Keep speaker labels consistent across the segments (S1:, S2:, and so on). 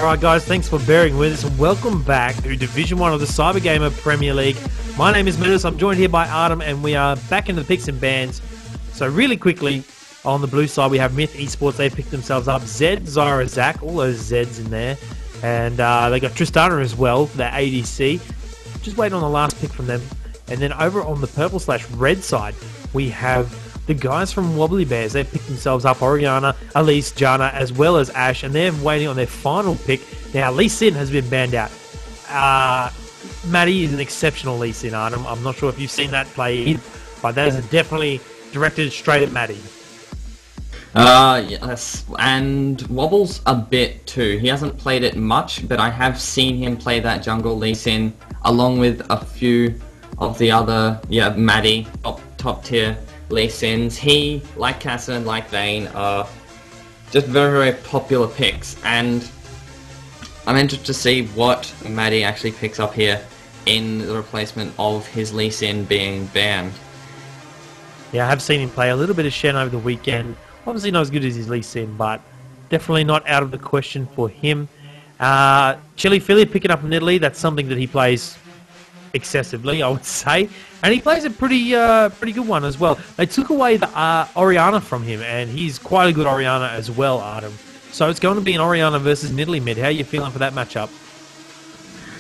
S1: Alright guys, thanks for bearing with us and welcome back to Division 1 of the Cybergamer Premier League. My name is Mennace, I'm joined here by Ardem and we are back into the picks and bans. So really quickly, on the blue side we have Myth, eSports, they picked themselves up. Zed, Zyra, Zach, all those Zeds in there. And they got Tristana as well for their ADC. Just waiting on the last pick from them. And then over on the purple/red side, we have the guys from Wobbly Bears. They've picked themselves up Oriana, Elise, Janna, as well as Ashe, and they're waiting on their final pick. Now, Lee Sin has been banned out. Maddie is an exceptional Lee Sin, Ardem. I'm not sure if you've seen that play, but that is definitely directed straight at Maddie.
S2: Yes, and Wobbles a bit too. He hasn't played it much, but I have seen him play that jungle Lee Sin, along with a few of the other, Maddie, top tier Lee Sins. He, like Casa and like Vayne, are just very, very popular picks, and I'm interested to see what Maddie actually picks up here in the replacement of his Lee Sin being banned.
S1: Yeah, I have seen him play a little bit of Shen over the weekend. Obviously not as good as his Lee Sin, but definitely not out of the question for him. Chili Philly picking up Nidalee, that's something that he plays excessively, I would say, and he plays a pretty good one as well. They took away the Oriana from him, and he's quite a good Oriana as well, Ardem. So it's going to be an Oriana versus Nidalee mid. How are you feeling for that matchup?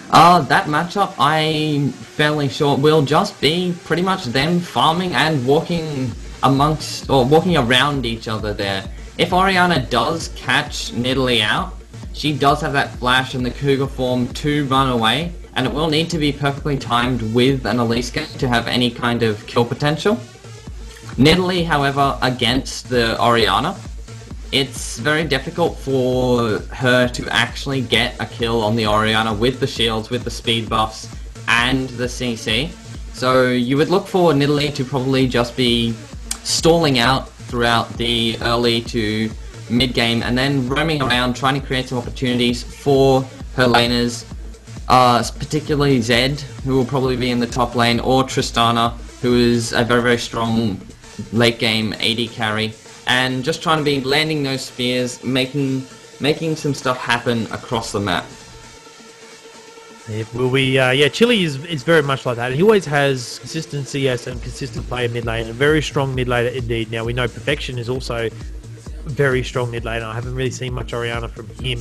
S2: That matchup, I'm fairly sure, will just be pretty much them farming and walking around each other there. If Oriana does catch Nidalee out, she does have that flash and the Cougar form to run away, and it will need to be perfectly timed with an Elise game to have any kind of kill potential. Nidalee, however, against the Oriana, it's very difficult for her to actually get a kill on the Oriana with the shields, with the speed buffs, and the CC. So you would look for Nidalee to probably just be stalling out throughout the early to mid game, and then roaming around trying to create some opportunities for her laners, particularly Zed, who will probably be in the top lane, or Tristana, who is a very, very strong late game AD carry, and just trying to be landing those spears, making some stuff happen across the map.
S1: It will be, Chili is very much like that. He always has consistency as a consistent player mid lane, a very strong mid laner indeed. Now we know Perfection is also a very strong mid laner. I haven't really seen much Oriana from him.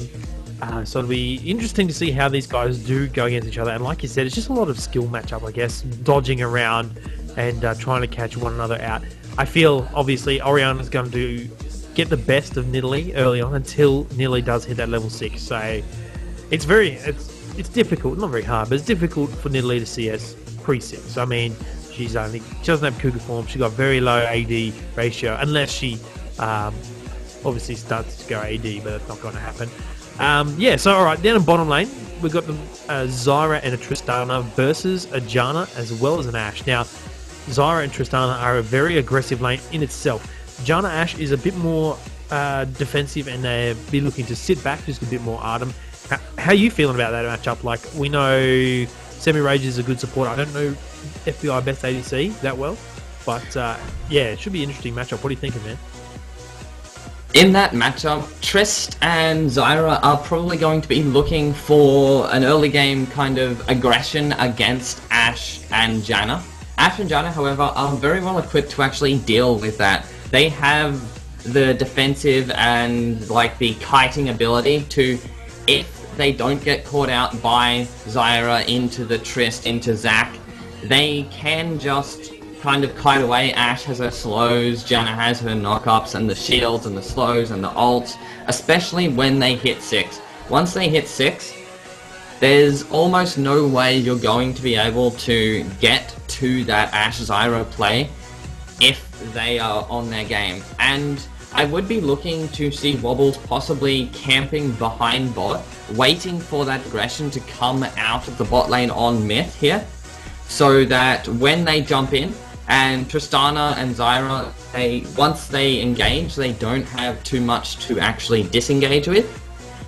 S1: So it'll be interesting to see how these guys do go against each other. And like you said, it's just a lot of skill matchup, I guess, dodging around and trying to catch one another out. I feel, obviously, Oriana's going to get the best of Nidalee early on until Nidalee does hit that level 6. So it's difficult, not very hard, but it's difficult for Nidalee to CS pre-6. I mean, she doesn't have Cougar form, she's got very low AD ratio, unless she obviously starts to go AD, but that's not going to happen. So alright, down in bottom lane, we've got the Zyra and a Tristana versus a Janna as well as an Ashe. Now, Zyra and Tristana are a very aggressive lane in itself. Janna Ashe is a bit more defensive, and they'll be looking to sit back just a bit more. Ardem, how are you feeling about that matchup? Like, we know Semi-Rage is a good support. I don't know FBI best ADC that well, but it should be an interesting matchup. What are you thinking, man?
S2: In that matchup, Trist and Zyra are probably going to be looking for an early game kind of aggression against Ashe and Janna. Ashe and Janna, however, are very well equipped to actually deal with that. They have the defensive and like the kiting ability to, if they don't get caught out by Zyra into the Trist, into Zac, they can just kind of kite away. Ashe has her slows, Janna has her knockups and the shields and the slows and the ults, especially when they hit 6. Once they hit 6, there's almost no way you're going to be able to get to that Ashe Zyra play if they are on their game. And I would be looking to see Wobbles possibly camping behind bot, waiting for that aggression to come out of the bot lane on Myth here, so that when they jump in, and Tristana and Zyra, once they engage, they don't have too much to actually disengage with.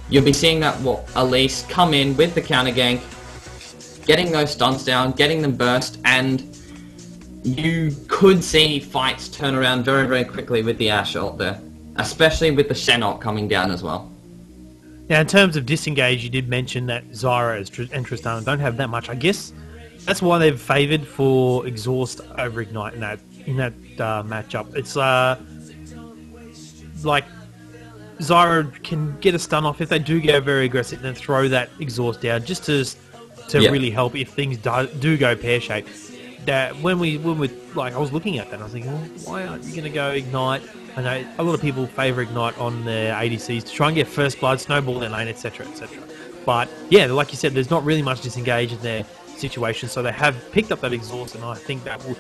S2: You'll be seeing that Elise come in with the counter gank, getting those stuns down, getting them burst, and you could see fights turn around very, very quickly with the Ashe ult there, especially with the Shen ult coming down as well.
S1: Now, in terms of disengage, you did mention that Zyra and Tristana don't have that much. I guess that's why they've favoured for exhaust over ignite in that matchup. It's like Zyra can get a stun off if they do go very aggressive and then throw that exhaust down just to really help if things do go pear-shaped. That when we like, I was looking at that and I was thinking, well, why aren't you going to go ignite? I know a lot of people favour ignite on their ADCs to try and get first blood, snowball their lane, etc, etc. But yeah, like you said, there's not really much disengage in their situation, so they have picked up that exhaust, and I think that will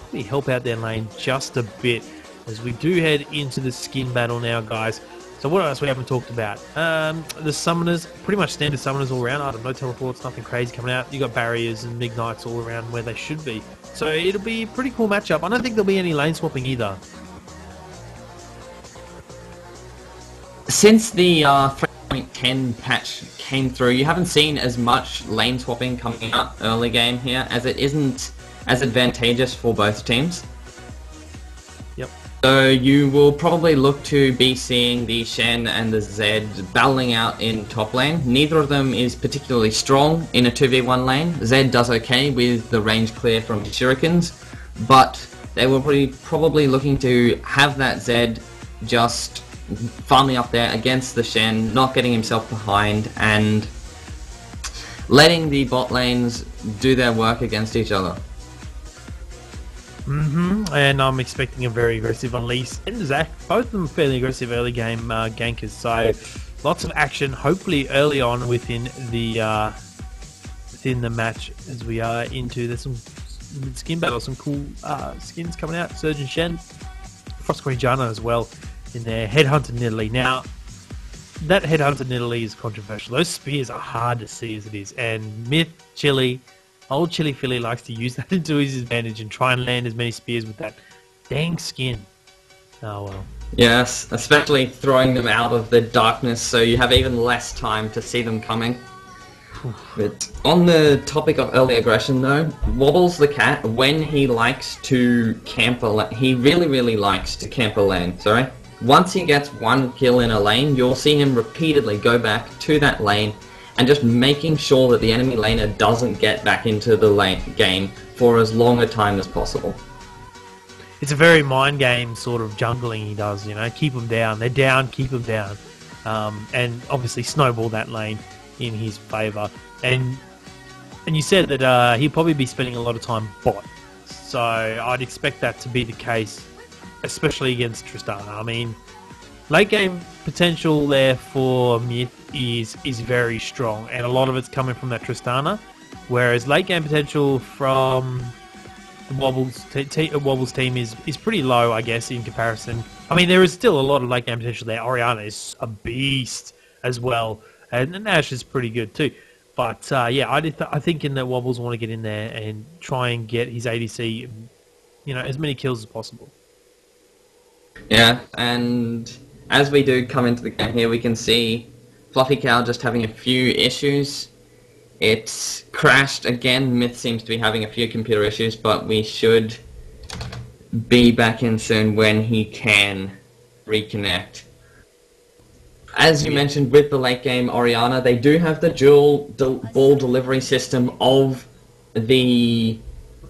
S1: probably help out their lane just a bit as we do head into the skin battle now, guys. So what else we haven't talked about? The summoners, pretty much standard summoners all around. I don't know, teleports, nothing crazy coming out. You got barriers and ignites all around where they should be. So it'll be a pretty cool matchup. I don't think there'll be any lane swapping either.
S2: Since the 3.10 patch came through, you haven't seen as much lane swapping coming up early game here, as it isn't as advantageous for both teams.
S1: Yep.
S2: So you will probably look to be seeing the Shen and the Zed battling out in top lane. Neither of them is particularly strong in a 2v1 lane. Zed does okay with the range clear from shurikens, but they were probably looking to have that Zed just farming up there against the Shen, not getting himself behind, and letting the bot lanes do their work against each other.
S1: And I'm expecting a very aggressive Elise and Zac, both of them fairly aggressive early game gankers, so lots of action hopefully early on within the match as we are into. There's some skin battles, some cool skins coming out. Surgeon Shen, Frost Queen Janna as well in there. Headhunter Nidalee. Now, that Headhunter Nidalee is controversial. Those spears are hard to see as it is, and Myth, Chili, old Chili Philly likes to use that to his advantage and try and land as many spears with that dang skin. Oh well.
S2: Yes, especially throwing them out of the darkness so you have even less time to see them coming. But on the topic of early aggression though, Wobbles the cat, when he likes to camp a lane, he really likes to camp a lane, sorry. Once he gets one kill in a lane, you'll see him repeatedly go back to that lane and just making sure that the enemy laner doesn't get back into the lane game for as long a time as possible.
S1: It's a very mind game sort of jungling he does, you know, keep them down. They're down, keep them down. And obviously snowball that lane in his favour. And you said that he'll probably be spending a lot of time bot. So I'd expect that to be the case, especially against Tristana. I mean, late game potential there for Myth is very strong, and a lot of it's coming from that Tristana, whereas late game potential from the Wobbles team is pretty low, I guess, in comparison. I mean, there is still a lot of late game potential there. Orianna is a beast as well, and Ashe is pretty good too. But yeah, I think in that Wobbles want to get in there and try and get his ADC, you know, as many kills as possible.
S2: Yeah, and as we do come into the game here, we can see Fluffy Cow just having a few issues. It's crashed again. Myth seems to be having a few computer issues, but we should be back in soon when he can reconnect. As you mentioned with the late game Orianna, they do have the dual ball delivery system of the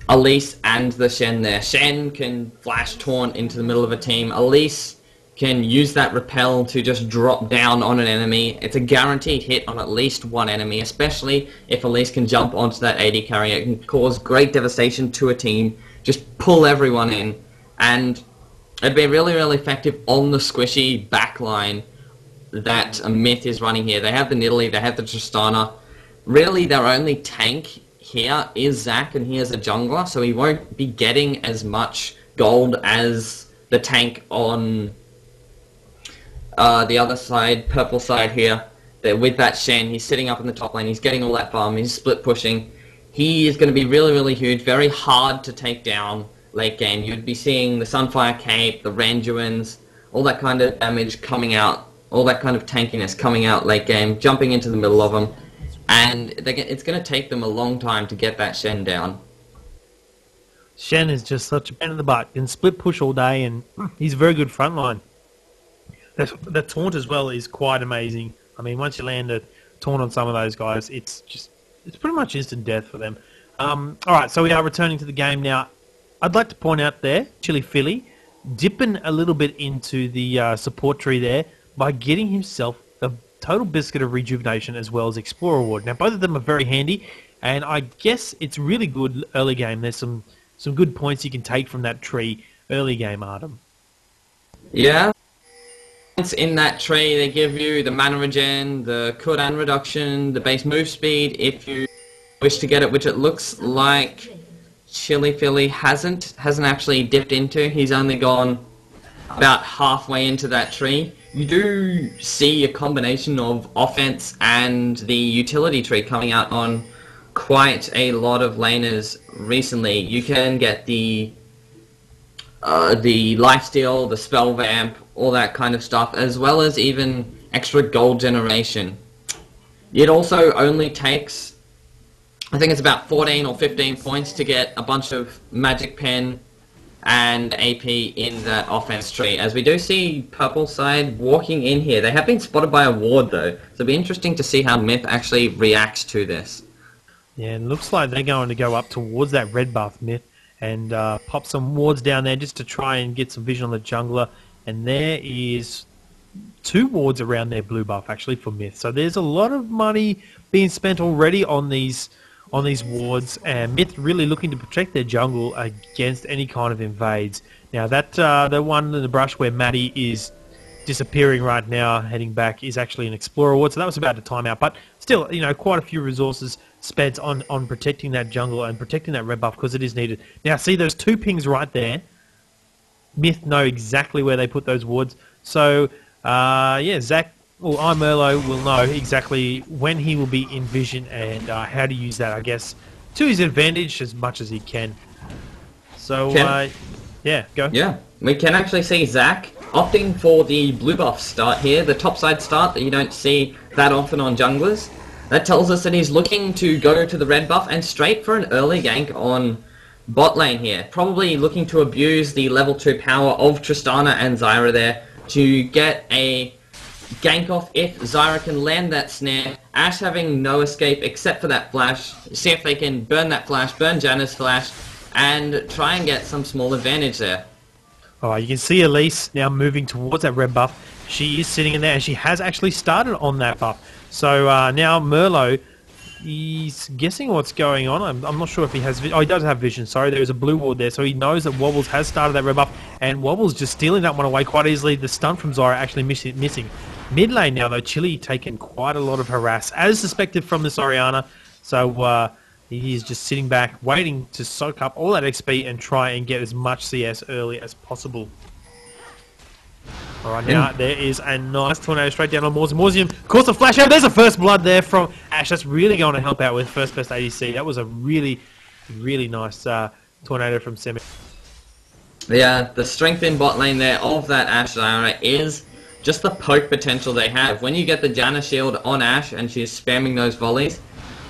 S2: Elise and the Shen there. Shen can flash taunt into the middle of a team. Elise can use that repel to just drop down on an enemy. It's a guaranteed hit on at least one enemy, especially if Elise can jump onto that AD carrier. It can cause great devastation to a team, just pull everyone in, and it'd be really, really effective on the squishy backline that Myth is running here. They have the Nidalee, they have the Tristana. Really, their only tank here is Zac, and he is a jungler, so he won't be getting as much gold as the tank on the other side, purple side here. With that Shen, he's sitting up in the top lane, he's getting all that farm, he's split pushing. He is going to be really, really huge, very hard to take down late game. You'd be seeing the Sunfire Cape, the Randuins, all that kind of damage coming out, all that kind of tankiness coming out late game, jumping into the middle of them, and it's going to take them a long time to get that Shen down.
S1: Shen is just such a pain in the butt. Can split push all day, and he's a very good frontline. The taunt as well is quite amazing. I mean, once you land a taunt on some of those guys, it's pretty much instant death for them. Alright, so we are returning to the game now. I'd like to point out there, Chili Philly dipping a little bit into the support tree there by getting himself a total biscuit of rejuvenation as well as Explorer Award. Now, both of them are very handy, and I guess it's really good early game. There's some good points you can take from that tree early game, Ardem.
S2: Yeah. In that tree, they give you the mana regen, the cooldown reduction, the base move speed if you wish to get it, which it looks like Chili Philly hasn't actually dipped into. He's only gone about halfway into that tree. You do see a combination of offense and the utility tree coming out on quite a lot of laners recently. You can get the lifesteal, the spell vamp, all that kind of stuff, as well as even extra gold generation. It also only takes, I think it's about 14 or 15 points to get a bunch of magic pen and AP in that offense tree. As we do see purple side walking in here. They have been spotted by a ward though, so it'll be interesting to see how Myth actually reacts to this.
S1: Yeah, it looks like they're going to go up towards that red buff, Myth, and pop some wards down there just to try and get some vision on the jungler. And there is 2 wards around their blue buff actually for Myth. So there's a lot of money being spent already on these wards, and Myth really looking to protect their jungle against any kind of invades. Now that the one in the brush where Maddie is disappearing right now, heading back, is actually an Explorer ward, so that was about a timeout. But still, you know, quite a few resources spent on protecting that jungle and protecting that red buff because it is needed. Now see those 2 pings right there. Myth know exactly where they put those wards. So yeah, Zac, well, iMerlo will know exactly when he will be in vision and how to use that, I guess, to his advantage as much as he can. So, yeah, go.
S2: Yeah, we can actually see Zac opting for the blue buff start here, the topside start that you don't see that often on junglers. That tells us that he's looking to go to the red buff and straight for an early gank on bot lane here. Probably looking to abuse the level 2 power of Tristana and Zyra there to get a gank off if Zyra can land that snare. Ashe having no escape except for that flash. See if they can burn that flash, burn Janna's flash, and try and get some small advantage there.
S1: Alright, you can see Elise now moving towards that red buff. She is sitting in there, and she has actually started on that buff. So now Merlot, he's guessing what's going on. I'm not sure if he has... Oh, he does have vision, sorry. There is a blue ward there, so he knows that Wobbles has started that red buff, and Wobbles just stealing that one away quite easily. The stun from Zyra actually missing. Mid lane now, though, Chili taking quite a lot of harass, as suspected from this Orianna. So he is just sitting back, waiting to soak up all that XP and try and get as much CS early as possible. Alright, now there is a nice tornado straight down on Mausium. Of course, the flash out. There's a first blood there from Ashe. That's really going to help out with first best ADC. That was a really, really nice tornado from Semi.
S2: Yeah, the strength in bot lane there of that Ashe Zyra is just the poke potential they have. When you get the Janna shield on Ashe and she's spamming those volleys,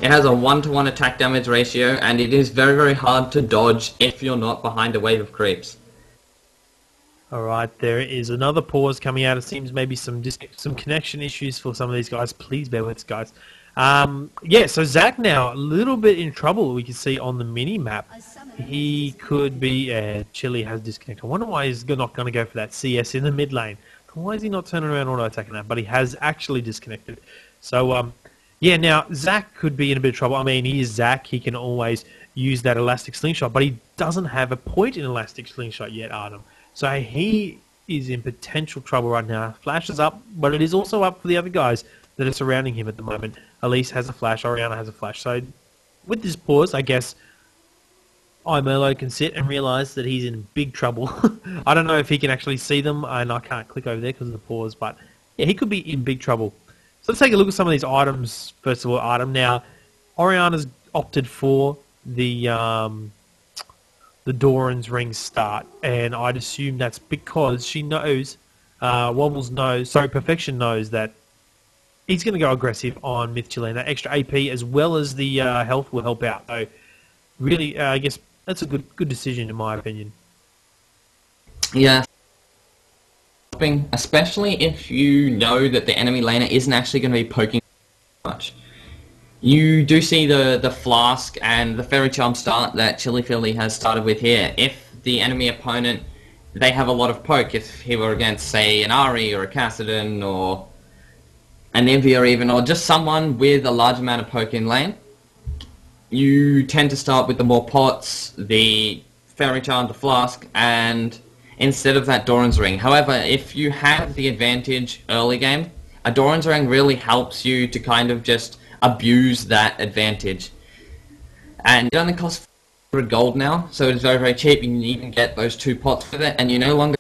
S2: it has a 1-to-1 attack damage ratio, and it is very, very hard to dodge if you're not behind a wave of creeps.
S1: Alright, there is another pause coming out. It seems maybe some connection issues for some of these guys. Please bear with us, guys. Yeah, so Zac now a little bit in trouble, we can see on the mini-map. He could be... Chili has disconnected. I wonder why he's not going to go for that CS in the mid lane. Why is he not turning around auto-attacking that? But he has actually disconnected. So, yeah, now, Zach could be in a bit of trouble. I mean, he is Zach. He can always use that elastic slingshot, but he doesn't have a point in elastic slingshot yet, Ardem. So he is in potential trouble right now. Flash is up, but it is also up for the other guys that are surrounding him at the moment. Elise has a flash. Oriana has a flash. So with this pause, I guess iMerlo can sit and realise that he's in big trouble. I don't know if he can actually see them, and I can't click over there because of the pause, but yeah, he could be in big trouble. So let's take a look at some of these items. First of all, Ardem. Now, Oriana's opted for the Doran's ring start, and I'd assume that's because she knows, Perfection knows that he's going to go aggressive on Myth Chile, and that extra AP as well as the health will help out. So, really, I guess that's a good decision in my opinion.
S2: Yeah. Especially if you know that the enemy laner isn't actually going to be poking much. You do see the Flask and the Fairy Charm start that Chili Philly has started with here. If the enemy opponent, they have a lot of poke, if he were against, say, an Ari or a Cassidon or an Nivea even, or just someone with a large amount of poke in lane, you tend to start with the more pots, the Fairy Charm, the Flask, and instead of that Doran's Ring. However, if you have the advantage early game, a Doran's Ring really helps you to kind of just abuse that advantage. And it only costs 100 gold now, so it is very, very cheap. You can even get those 2 pots with it, and you no longer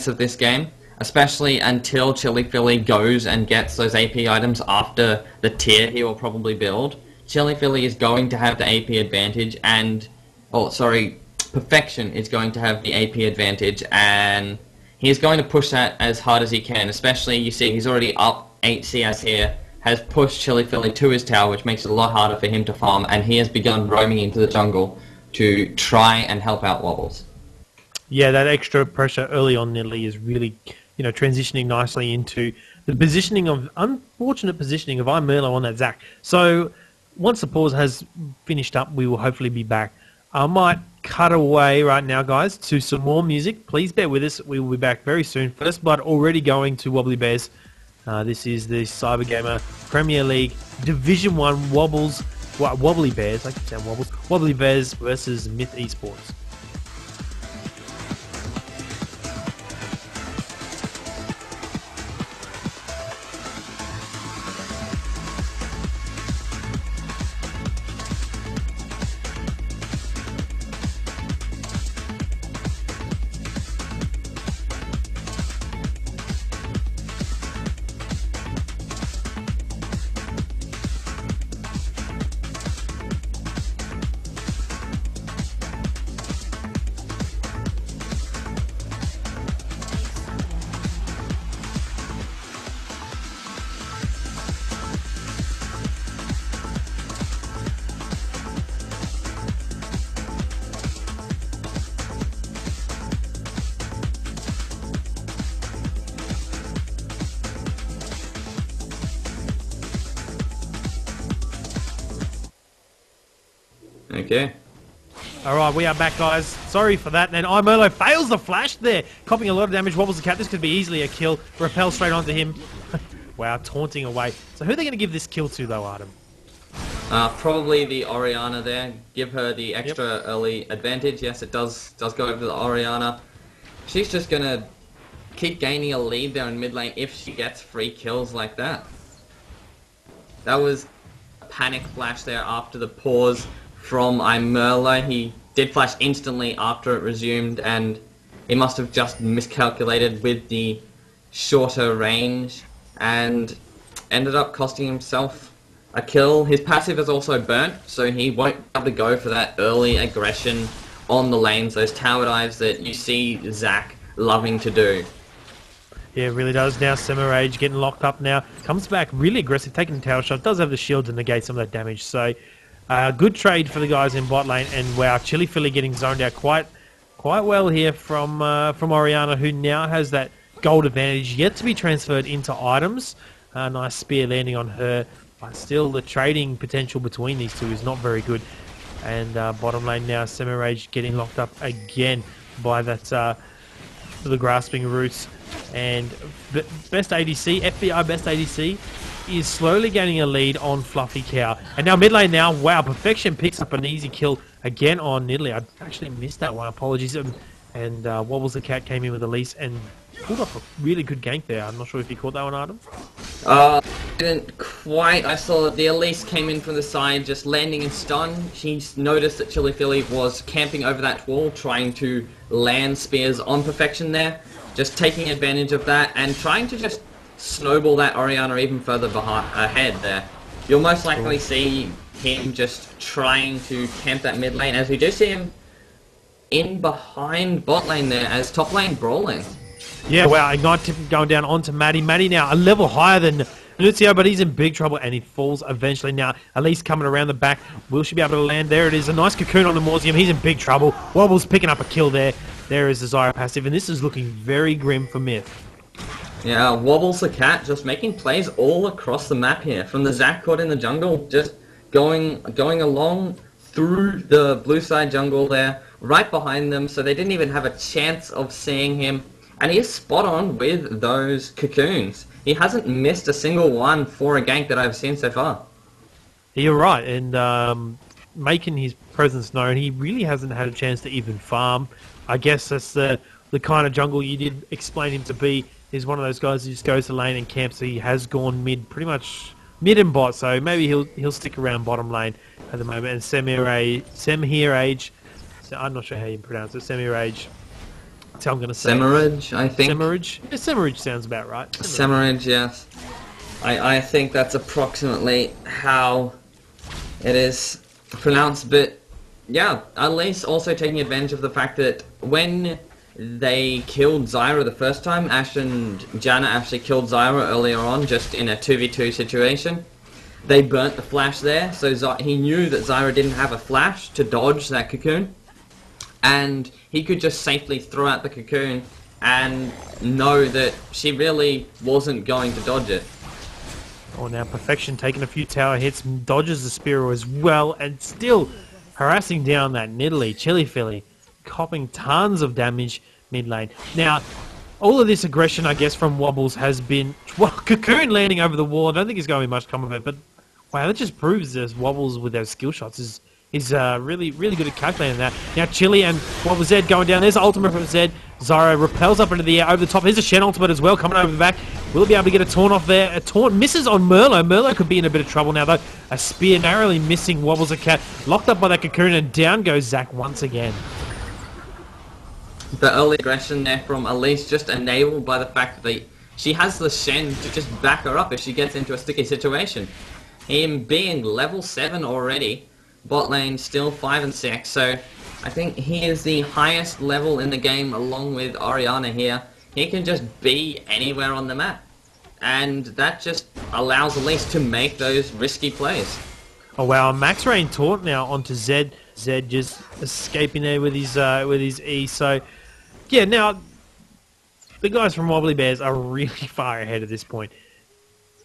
S2: of this game, especially until Chili Philly goes and gets those AP items after the tier he will probably build. Chili Philly is going to have the AP advantage, and Perfection is going to have the AP advantage, and he's going to push that as hard as he can. Especially, you see, he's already up 8 CS here, has pushed Chili Philly to his tower, which makes it a lot harder for him to farm, and he has begun roaming into the jungle to try and help out Wobbles.
S1: Yeah, that extra pressure early on Italy is really, transitioning nicely into the unfortunate positioning of iMerlo on that Zac. So once the pause has finished up, we will hopefully be back. I might cut away right now, guys, to some more music. Please bear with us. We will be back very soon. First blood already going to Wobbly Bears. This is the Cybergamer Premier League Division 1 Wobbly Bears. I keep saying Wobbles. Wobbly Bears versus Myth eSports.
S2: Okay.
S1: Alright, we are back, guys. Sorry for that. And iMerlo fails the flash there. Copying a lot of damage, wobbles the cap. This could be easily a kill. Repel straight onto him. Wow, taunting away. So who are they going to give this kill to, though, Ardem?
S2: Probably the Oriana there. Give her the extra early advantage. Yes, it does go over to the Oriana. She's just going to keep gaining a lead there in mid lane if she gets free kills like that. That was a panic flash there after the pause from iMerlo. He did flash instantly after it resumed, and he must have just miscalculated with the shorter range and ended up costing himself a kill. His passive is also burnt, so he won't be able to go for that early aggression on the lanes, those tower dives that you see Zac loving to do.
S1: Yeah, it really does. Now Semirage getting locked up now. Comes back really aggressive, taking the tower shot. Does have the shield to negate some of that damage. So good trade for the guys in bot lane. And wow, Chili Philly getting zoned out quite well here from Oriana, who now has that gold advantage yet to be transferred into items. Nice spear landing on her. But still, the trading potential between these two is not very good. And bottom lane now, Semirage getting locked up again. by that the grasping roots. And best ADC, FBI best ADC, is slowly gaining a lead on Fluffy Cow. And now mid lane now, wow, Perfection picks up an easy kill again on Nidalee. I actually missed that one, apologies. And Wobbles the Cat came in with Elise and pulled off a really good gank there. I'm not sure if you caught that one, Ardem.
S2: Didn't quite. I saw the Elise came in from the side, just landing in stun. She noticed that Chili Philly was camping over that wall, trying to land spears on Perfection there. Just taking advantage of that and trying to just snowball that Orianna even further ahead there. You'll most likely see him just trying to camp that mid lane, as we do see him in behind bot lane there as top lane brawling.
S1: Yeah, wow, Ignite tip going down onto Maddie. Maddie now a level higher than Lucio, but he's in big trouble and he falls eventually. Now, Elise coming around the back. Will she be able to land? There it is. A nice cocoon on the Mausium. He's in big trouble. Wobbles picking up a kill there. There is the Zyra passive, and this is looking very grim for Myth.
S2: Yeah, Wobbles the Cat just making plays all across the map here. From the Zac caught in the jungle, just going along through the blue side jungle there, right behind them, so they didn't even have a chance of seeing him. And he is spot on with those cocoons. He hasn't missed a single one for a gank that I've seen so far.
S1: You're right, and making his presence known, he really hasn't had a chance to even farm. I guess that's the kind of jungle you did explain him to be. He's one of those guys who just goes to lane and camps. So he has gone mid, pretty much mid and bot, so maybe he'll stick around bottom lane at the moment. And Semirage, I'm not sure how you pronounce it, Semirage. That's how I'm going to say
S2: Semirage, I think.
S1: Semirage? Yeah, Semirage sounds about right.
S2: Semirage, yes. I think that's approximately how it is pronounced, but yeah, at least also taking advantage of the fact that when they killed Zyra the first time, Ash and Janna actually killed Zyra earlier on, just in a 2v2 situation. They burnt the flash there, so he knew that Zyra didn't have a flash to dodge that cocoon. And he could just safely throw out the cocoon and know that she really wasn't going to dodge it.
S1: Oh, now Perfection taking a few tower hits, dodges the spear as well, and still harassing down that Nidalee. Chili Philly copping tons of damage mid lane. Now, all of this aggression, I guess, from Wobbles has been... Well, Cocoon landing over the wall. I don't think there's going to be much come of it, but wow, that just proves that Wobbles with those skill shots is really good at calculating that. Now Chili and Wobble Zed going down. There's the ultimate from Zed. Zyra repels up into the air over the top. Here's a Shen ultimate as well coming over the back. Will he be able to get a taunt off there? A taunt misses on Merlo. Merlo could be in a bit of trouble now though. A spear narrowly missing Wobbles a Cat. Locked up by that cocoon and down goes Zac once again.
S2: The early aggression there from Elise just enabled by the fact that she has the Shen to just back her up if she gets into a sticky situation. Him being level 7 already, bot lane still 5 and 6, so I think he is the highest level in the game along with Orianna here. He can just be anywhere on the map, and that just allows Elise to make those risky plays.
S1: Oh wow, Max Rain taunt now onto Zed. Zed just escaping there with his E. So yeah, now the guys from Wobbly Bears are really far ahead at this point.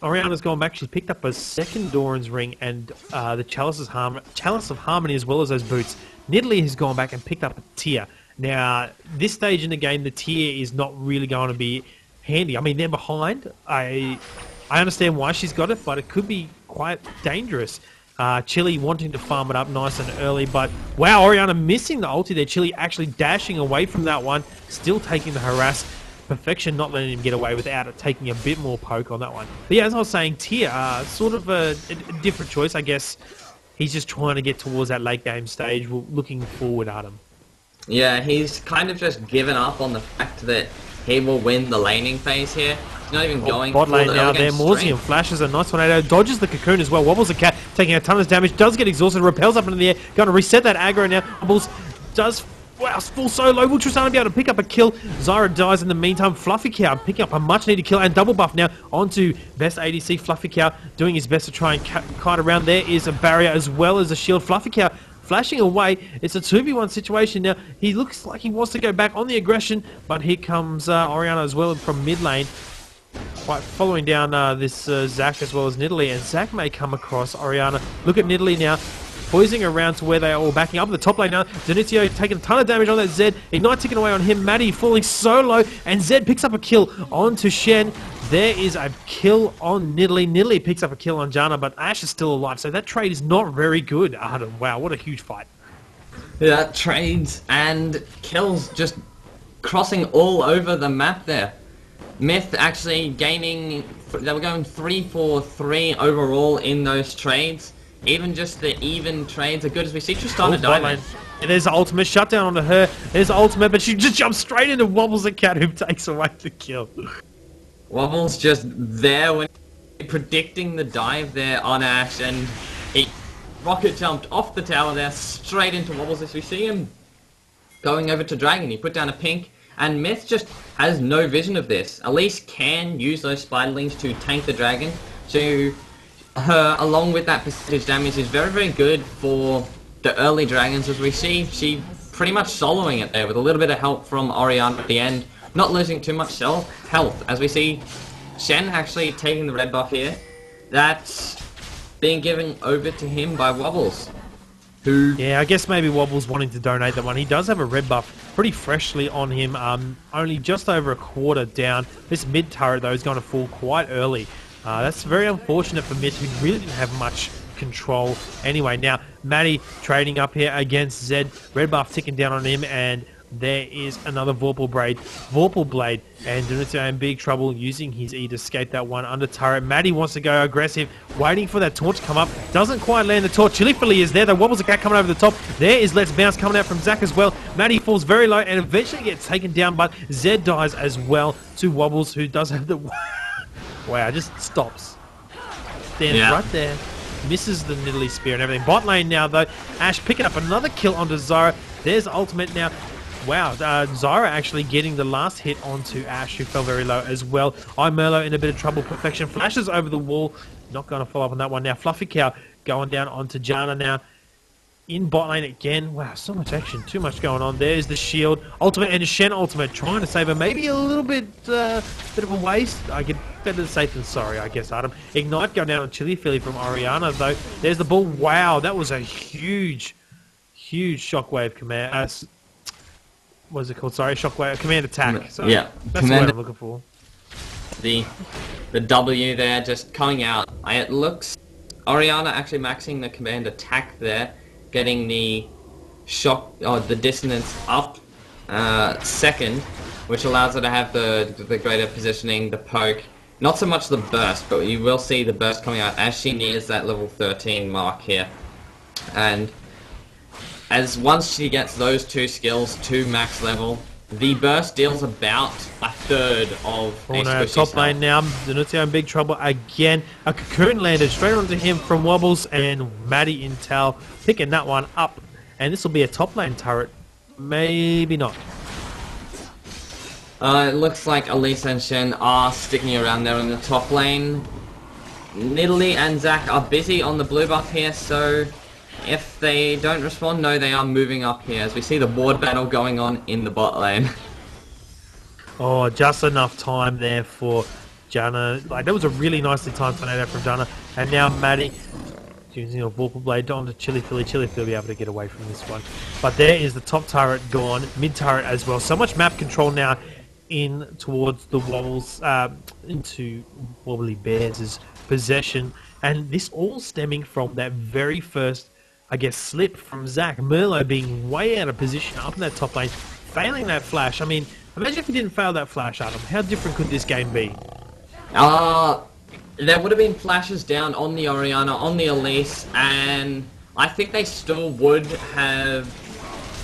S1: Orianna's gone back. She's picked up a second Doran's ring and the Chalice of Harmony as well as those boots. Nidalee has gone back and picked up a tier. Now, this stage in the game, the tier is not really going to be handy. I mean, they're behind. I understand why she's got it, but it could be quite dangerous. Chili wanting to farm it up nice and early, but wow, Orianna missing the ulti there. Chili actually dashing away from that one, still taking the harass. Perfection not letting him get away without it, taking a bit more poke on that one. But yeah, as I was saying, Tier, sort of a different choice, I guess. He's just trying to get towards that late game stage, looking forward at him.
S2: Yeah, he's kind of just given up on the fact that he will win the laning phase here. He's not even going
S1: bot
S2: for
S1: lane
S2: the
S1: now
S2: early
S1: there.
S2: game
S1: Mausium flashes a nice tornado, dodges the cocoon as well, wobbles the cat, taking a ton of damage, does get exhausted, repels up into the air, going to reset that aggro now. Wobbles does... Wow, full solo. Will Tristana be able to pick up a kill? Zyra dies in the meantime. Fluffy Cow picking up a much-needed kill and double buff now onto best ADC. Fluffy Cow doing his best to try and kite around. There is a barrier as well as a shield. Fluffy Cow flashing away. It's a 2v1 situation now. He looks like he wants to go back on the aggression, but here comes Orianna as well from mid lane. Quite following down this Zac as well as Nidalee, and Zac may come across Orianna. Look at Nidalee now. poising around to where they are all backing up the top lane now. Zenitio taking a ton of damage on that Zed. Ignite ticking away on him. Maddie falling so low, and Zed picks up a kill onto Shen. There is a kill on Nidalee. Nidalee picks up a kill on Janna, but Ashe is still alive, so that trade is not very good. Ardem, wow, what a huge fight.
S2: Yeah, trades and kills just crossing all over the map there. Myth actually gaining, they were going 3-4-3 overall in those trades. Even just the even trades are good as we see Tristana die.
S1: There's the ultimate shutdown onto her. There's the ultimate, but she just jumps straight into Wobbles the cat, who takes away the kill.
S2: Wobbles just there when predicting the dive there on Ashe, and he rocket jumped off the tower there straight into Wobbles as we see him going over to Dragon. He put down a pink, and Myth just has no vision of this. Elise can use those spiderlings to tank the Dragon, so her, along with that percentage damage, is very, very good for the early Dragons as we see. She pretty much soloing it there with a little bit of help from Orianna at the end, not losing too much health as we see Shen actually taking the red buff here. That's being given over to him by Wobbles. Who... Yeah,
S1: I guess maybe Wobbles wanting to donate that one. He does have a red buff pretty freshly on him, only just over a quarter down. This mid turret, though, is going to fall quite early. That's very unfortunate for Myth, who really didn't have much control anyway. Now, Maddie trading up here against Zed. Red buff ticking down on him, and there is another Vorpal Blade, and Zenitio in big trouble using his E to escape that one under turret. Maddie wants to go aggressive, waiting for that taunt to come up. Doesn't quite land the taunt. Chilifili is there. The Wobbles the cat coming over the top. There is Let's Bounce coming out from Zac as well. Maddie falls very low and eventually gets taken down, but Zed dies as well to Wobbles, who does have the... Wow, just stops. Stands right there. Misses the Nidalee spear and everything. Bot lane now, though. Ashe picking up another kill onto Zyra. There's ultimate now. Wow, Zyra actually getting the last hit onto Ashe, who fell very low as well. Merlo in a bit of trouble. Perfection flashes over the wall. Not going to follow up on that one now. Fluffy Cow going down onto Janna now. In bot lane again. Wow, so much action. Too much going on. There's the shield. Ultimate and Shen ultimate. Trying to save her. Maybe a little bit of a waste. I get better safe than sorry, I guess, Ardem. Ignite going down on Chilifili from Orianna, though. There's the ball. Wow, that was a huge shockwave command. What is it called? Sorry, shockwave. Command attack. So
S2: yeah.
S1: That's what I'm looking for.
S2: The W there just coming out. It looks... Orianna actually maxing the command attack there. Getting the shock, or the dissonance up second, which allows her to have the greater positioning, the poke. Not so much the burst, but you will see the burst coming out as she nears that level 13 mark here. And as once she gets those two skills to max level, the burst deals about a third of
S1: top lane now. Zenitio in big trouble again. A cocoon landed straight onto him from Wobbles, and Maddie Intel picking that one up. And this will be a top lane turret. Maybe not.
S2: It looks like Elise and Shen are sticking around there in the top lane. Nidalee and Zac are busy on the blue buff here, so if they don't respond, no, they are moving up here as we see the ward battle going on in the bot lane.
S1: Oh, just enough time there for Janna. Like, that was a really nicely timed tornado from Janna. And now Maddie using a Vorpal Blade onto Chilifili. Chilifili will be able to get away from this one. But there is the top turret gone, mid turret as well. So much map control now in towards the Wobbles, into Wobbly Bears' possession. And this all stemming from that very first, I guess, slip from Zac. Merlo being way out of position up in that top lane, failing that flash. I mean, imagine if he didn't fail that flash, Ardem. How different could this game be?
S2: There would have been flashes down on the Orianna, on the Elise, and I think they still would have...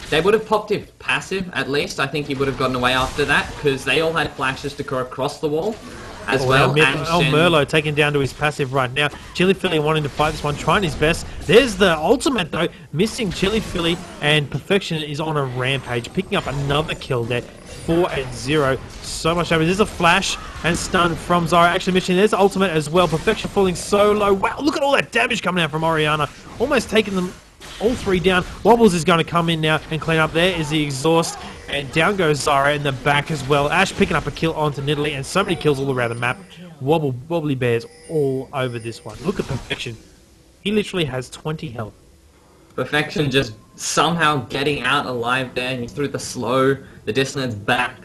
S2: They would have popped it passive, at least. I think he would have gotten away after that, because they all had flashes to go across the wall as well.
S1: Merlo taken down to his passive right now. Chilifili wanting to fight this one, trying his best. There's the ultimate, though. Missing Chilifili, and Perfection is on a rampage, picking up another kill there. 4-0. So much damage. There's a flash and stun from Zyra. Actually, missing. There's ultimate as well. Perfection falling so low. Wow, look at all that damage coming out from Orianna. Almost taking them all three down. Wobbles is going to come in now and clean up. There is the exhaust. And down goes Zyra in the back as well. Ashe picking up a kill onto Nidalee, and so many kills all around the map. Wobbly Bears all over this one. Look at Perfection. He literally has 20 health.
S2: Perfection just somehow getting out alive there. He threw the slow, the dissonance back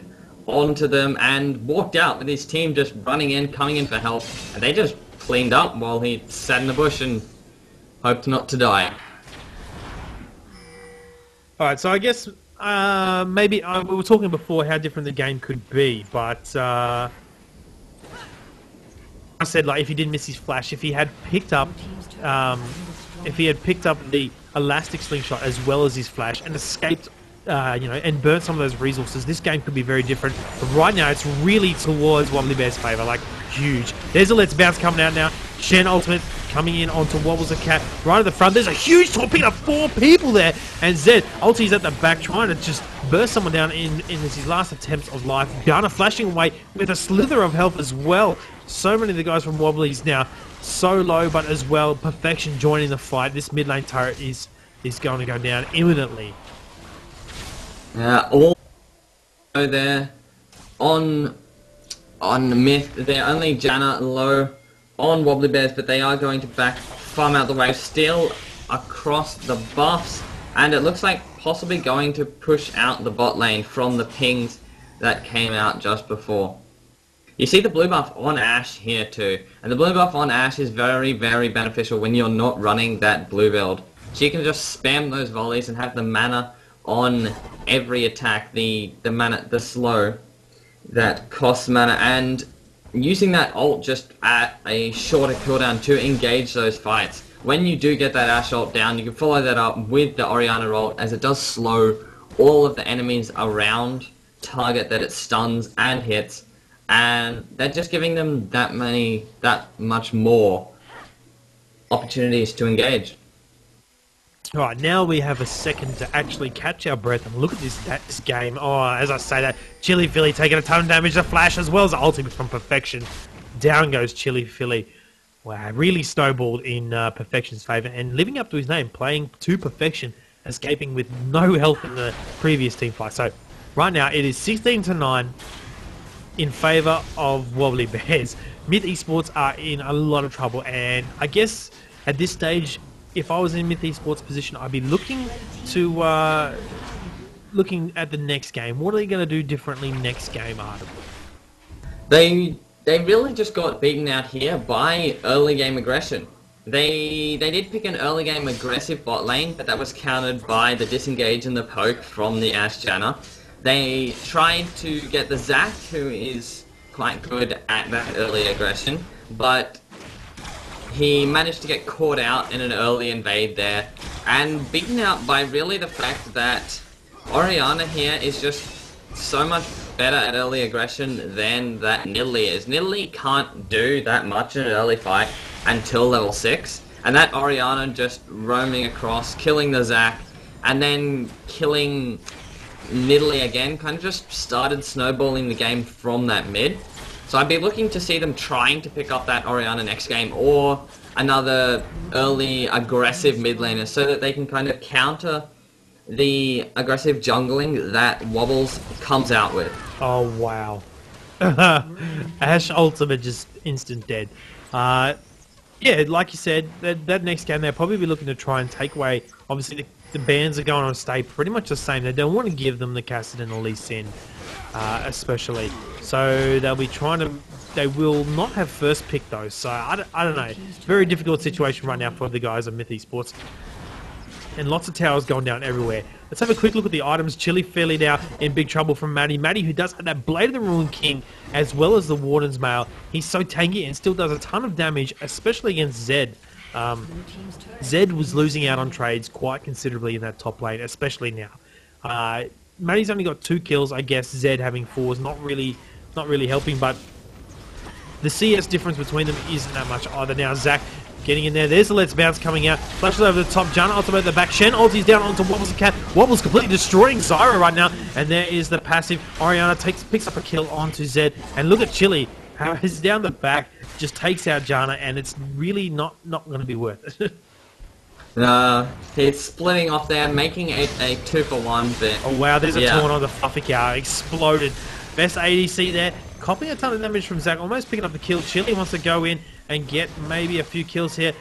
S2: onto them and walked out with his team just running in, coming in for help. And they just cleaned up while he sat in the bush and hoped not to die.
S1: Alright, so I guess maybe we were talking before how different the game could be, but I said, like, if he didn't miss his flash, if he had picked up the elastic slingshot as well as his flash and escaped, and burnt some of those resources, this game could be very different. But right now, it's really towards Wobbly Bear's favour, like, huge. There's a Let's Bounce coming out now. Shen ultimate coming in onto Wobbles a Cat right at the front. There's a huge torp picking up 4 people there. And Zed, ulti's at the back trying to just burst someone down in his last attempts of life. Gunner flashing away with a slither of health as well. So many of the guys from Wobbly's now so low, but as well, Perfection joining the fight. This mid lane turret is going to go down imminently.
S2: All there on Myth. They're only Janna low on Wobbly Bears, but they are going to back farm out the wave, still across the buffs, and it looks like possibly going to push out the bot lane from the pings that came out just before. You see the blue buff on Ashe here too, and the blue buff on Ashe is very, very beneficial when you're not running that blue build. So you can just spam those volleys and have the mana on every attack, the slow that costs mana, and using that ult just at a shorter cooldown to engage those fights. When you do get that Ashe ult down, you can follow that up with the Orianna ult, as it does slow all of the enemies around target that it stuns and hits, and they're just giving them that much more opportunities to engage.
S1: Alright, now we have a second to actually catch our breath and look at this game. Oh, as I say that, Chili Philly taking a ton of damage, the flash as well as the ultimate from Perfection. Down goes Chili Philly. Wow, really snowballed in Perfection's favour and living up to his name, playing to Perfection, escaping with no health in the previous team fight. So, right now it is 16-9 in favour of Wobbly Bears. Myth eSports are in a lot of trouble, and I guess at this stage, if I was in Myth eSports position, I'd be looking to looking at the next game. What are they going to do differently next game, Ardem?
S2: They really just got beaten out here by early game aggression. They did pick an early game aggressive bot lane, but that was countered by the disengage and the poke from the Ashe Janna. They tried to get the Zac, who is quite good at that early aggression, but he managed to get caught out in an early invade there, and beaten out by really the fact that Orianna here is just so much better at early aggression than that Nidalee is. Nidalee can't do that much in an early fight until level 6, and that Orianna just roaming across, killing the Zac, and then killing Nidalee again, kind of just started snowballing the game from that mid. So I'd be looking to see them trying to pick up that Orianna next game, or another early aggressive mid laner, so that they can kind of counter the aggressive jungling that Wobbles comes out with.
S1: Oh, wow. Ashe ultimate just instant dead. Yeah, like you said, that next game they'll probably be looking to try and take away, obviously the bans are going on to stay pretty much the same. They don't want to give them the Kassadin or Lee Sin, especially. So they'll be trying to, they will not have first pick though, so I don't know. Very difficult situation right now for the guys of Myth eSports. And lots of towers going down everywhere. Let's have a quick look at the items. Chili Fairly now in big trouble from Maddie. Maddie, who does have that Blade of the Ruined King, as well as the Warden's Mail. He's so tanky and still does a ton of damage, especially against Zed. Zed was losing out on trades quite considerably in that top lane, especially now. Maddie's only got 2 kills. I guess Zed having 4 is not really helping, but the CS difference between them isn't that much either. Now Zac getting in there. There's the Let's Bounce coming out. Flashes over the top. Janna ultimate at the back. Shen ulti's down onto Wobbles the Cat. Wobbles completely destroying Zyra right now. And there is the passive. Orianna picks up a kill onto Zed. And look at Chili. How he's down the back. Just takes out Janna. And it's really not going to be worth it.
S2: He's splitting off there, making it a 2-for-1 bit.
S1: Oh wow, there's a taunt on the Fluffy Cow. Exploded. Best ADC there. Copying a ton of damage from Zac. Almost picking up the kill. Chili wants to go in and get maybe a few kills here.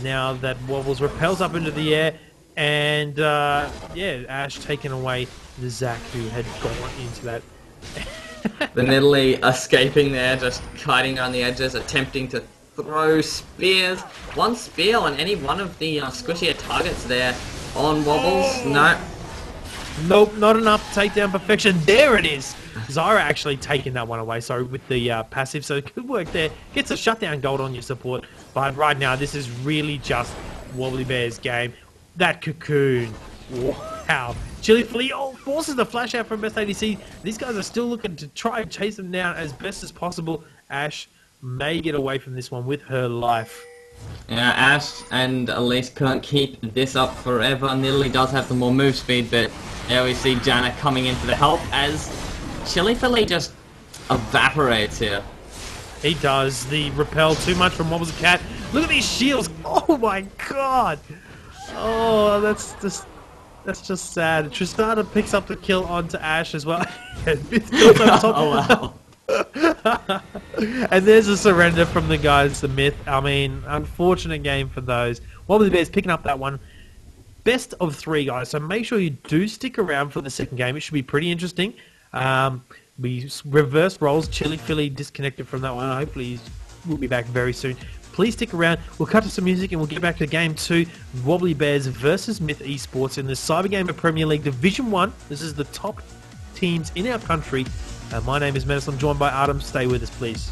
S1: Now that Wobbles repels up into the air. And yeah, Ash taking away the Zac who had gone into that.
S2: The Nidalee escaping there, just kiting around the edges, attempting to throw spears. One spear on any one of the squishier targets there on Wobbles. No.
S1: Nope, not enough takedown perfection. There it is. Zyra actually taking that one away, so with the passive, so good work there. Gets a shutdown gold on your support, but right now this is really just Wobbly Bears game. That cocoon, wow. Chili Flea, forces the flash out from best ADC. These guys are still looking to try and chase them down as best as possible. Ash may get away from this one with her life.
S2: Yeah, Ash and Elise couldn't keep this up forever. Nidalee does have the more move speed, but there we see Janna coming in for the help as Chili Flea just evaporates here.
S1: He does. The repel too much from Wobbles the Cat. Look at these shields. Oh my god. Oh, that's just sad. Tristana picks up the kill onto Ash as well.
S2: Oh wow.
S1: And there's a surrender from the guys, the Myth. I mean, unfortunate game for those. Wobbly Bears picking up that one. Best of 3, guys. So make sure you do stick around for the second game. It should be pretty interesting. We reverse roles. Chili Philly disconnected from that one. Hopefully we'll be back very soon. Please stick around. We'll cut to some music and we'll get back to game 2. Wobbly Bears versus Myth eSports in the Cybergamer Premier League Division 1. This is the top teams in our country. My name is Mennace. I'm joined by Ardem. Stay with us, please.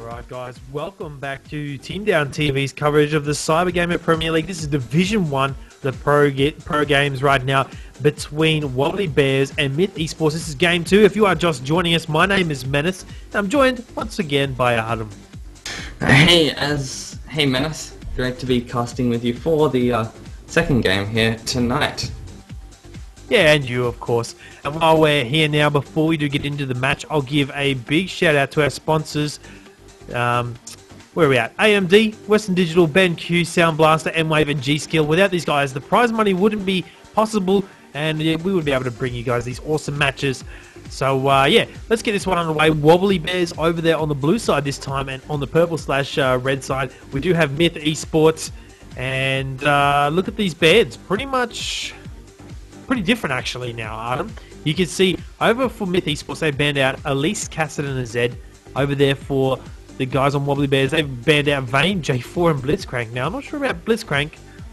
S1: Alright guys, welcome back to Team Down TV's coverage of the Cybergamer Premier League. This is Division 1, the pro games right now between Wobbly Bears and Myth eSports. This is Game 2. If you are just joining us, my name is Mennace, and I'm joined once again by Ardem.
S2: Hey Mennace, great to be casting with you for the second game here tonight.
S1: Yeah, and you, of course. And while we're here now, before we do get into the match, I'll give a big shout out to our sponsors. Where are we at? AMD, Western Digital, BenQ, Sound Blaster, M-Wave, and G-Skill. Without these guys, the prize money wouldn't be possible, and we would be able to bring you guys these awesome matches. So, yeah, let's get this one underway. Wobbly Bears over there on the blue side this time, and on the purple/red side, we do have Myth eSports. And look at these beds. Pretty different actually now, Ardem. You can see over for Myth eSports, they've banned out Elise, Cassidy, and a Zed. Over there for the guys on Wobbly Bears, they've banned out Vayne, J4, and Blitzcrank. Now, I'm not sure about Blitzcrank,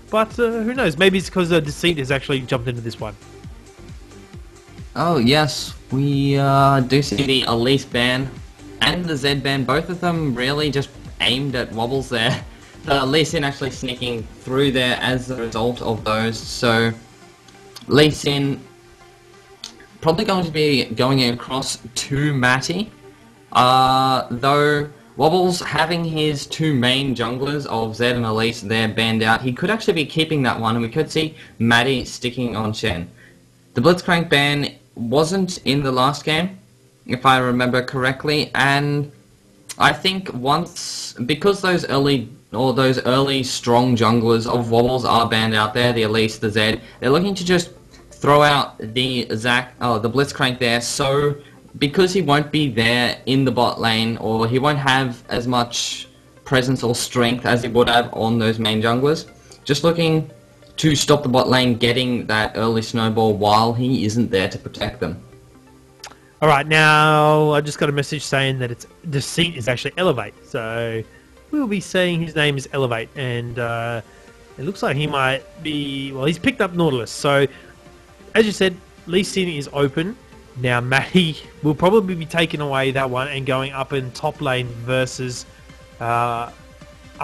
S1: but who knows? Maybe it's because Deceit has actually jumped into this one.
S2: Oh yes, we do see the Elise ban and the Zed ban, both of them really just aimed at Wobbles there. The Lee Sin actually sneaking through there as a result of those, so Lee Sin probably going to be going across to Matty, though Wobbles having his two main junglers of Zed and Elise there banned out, he could actually be keeping that one, and we could see Matty sticking on Shen. The Blitzcrank ban wasn't in the last game, if I remember correctly, and I think because those early strong junglers of Wobbles are banned out there, the Elise, the Zed, they're looking to just throw out the Blitzcrank there, so because he won't be there in the bot lane, or he won't have as much presence or strength as he would have on those main junglers, just looking to stop the bot lane getting that early snowball while he isn't there to protect them.
S1: Alright, now I just got a message saying that its Deceit is actually Elevate, so we'll be saying his name is Elevate, and it looks like he might be, well, he's picked up Nautilus, so as you said, Lee Sin is open. Now Matty will probably be taking away that one and going up in top lane versus up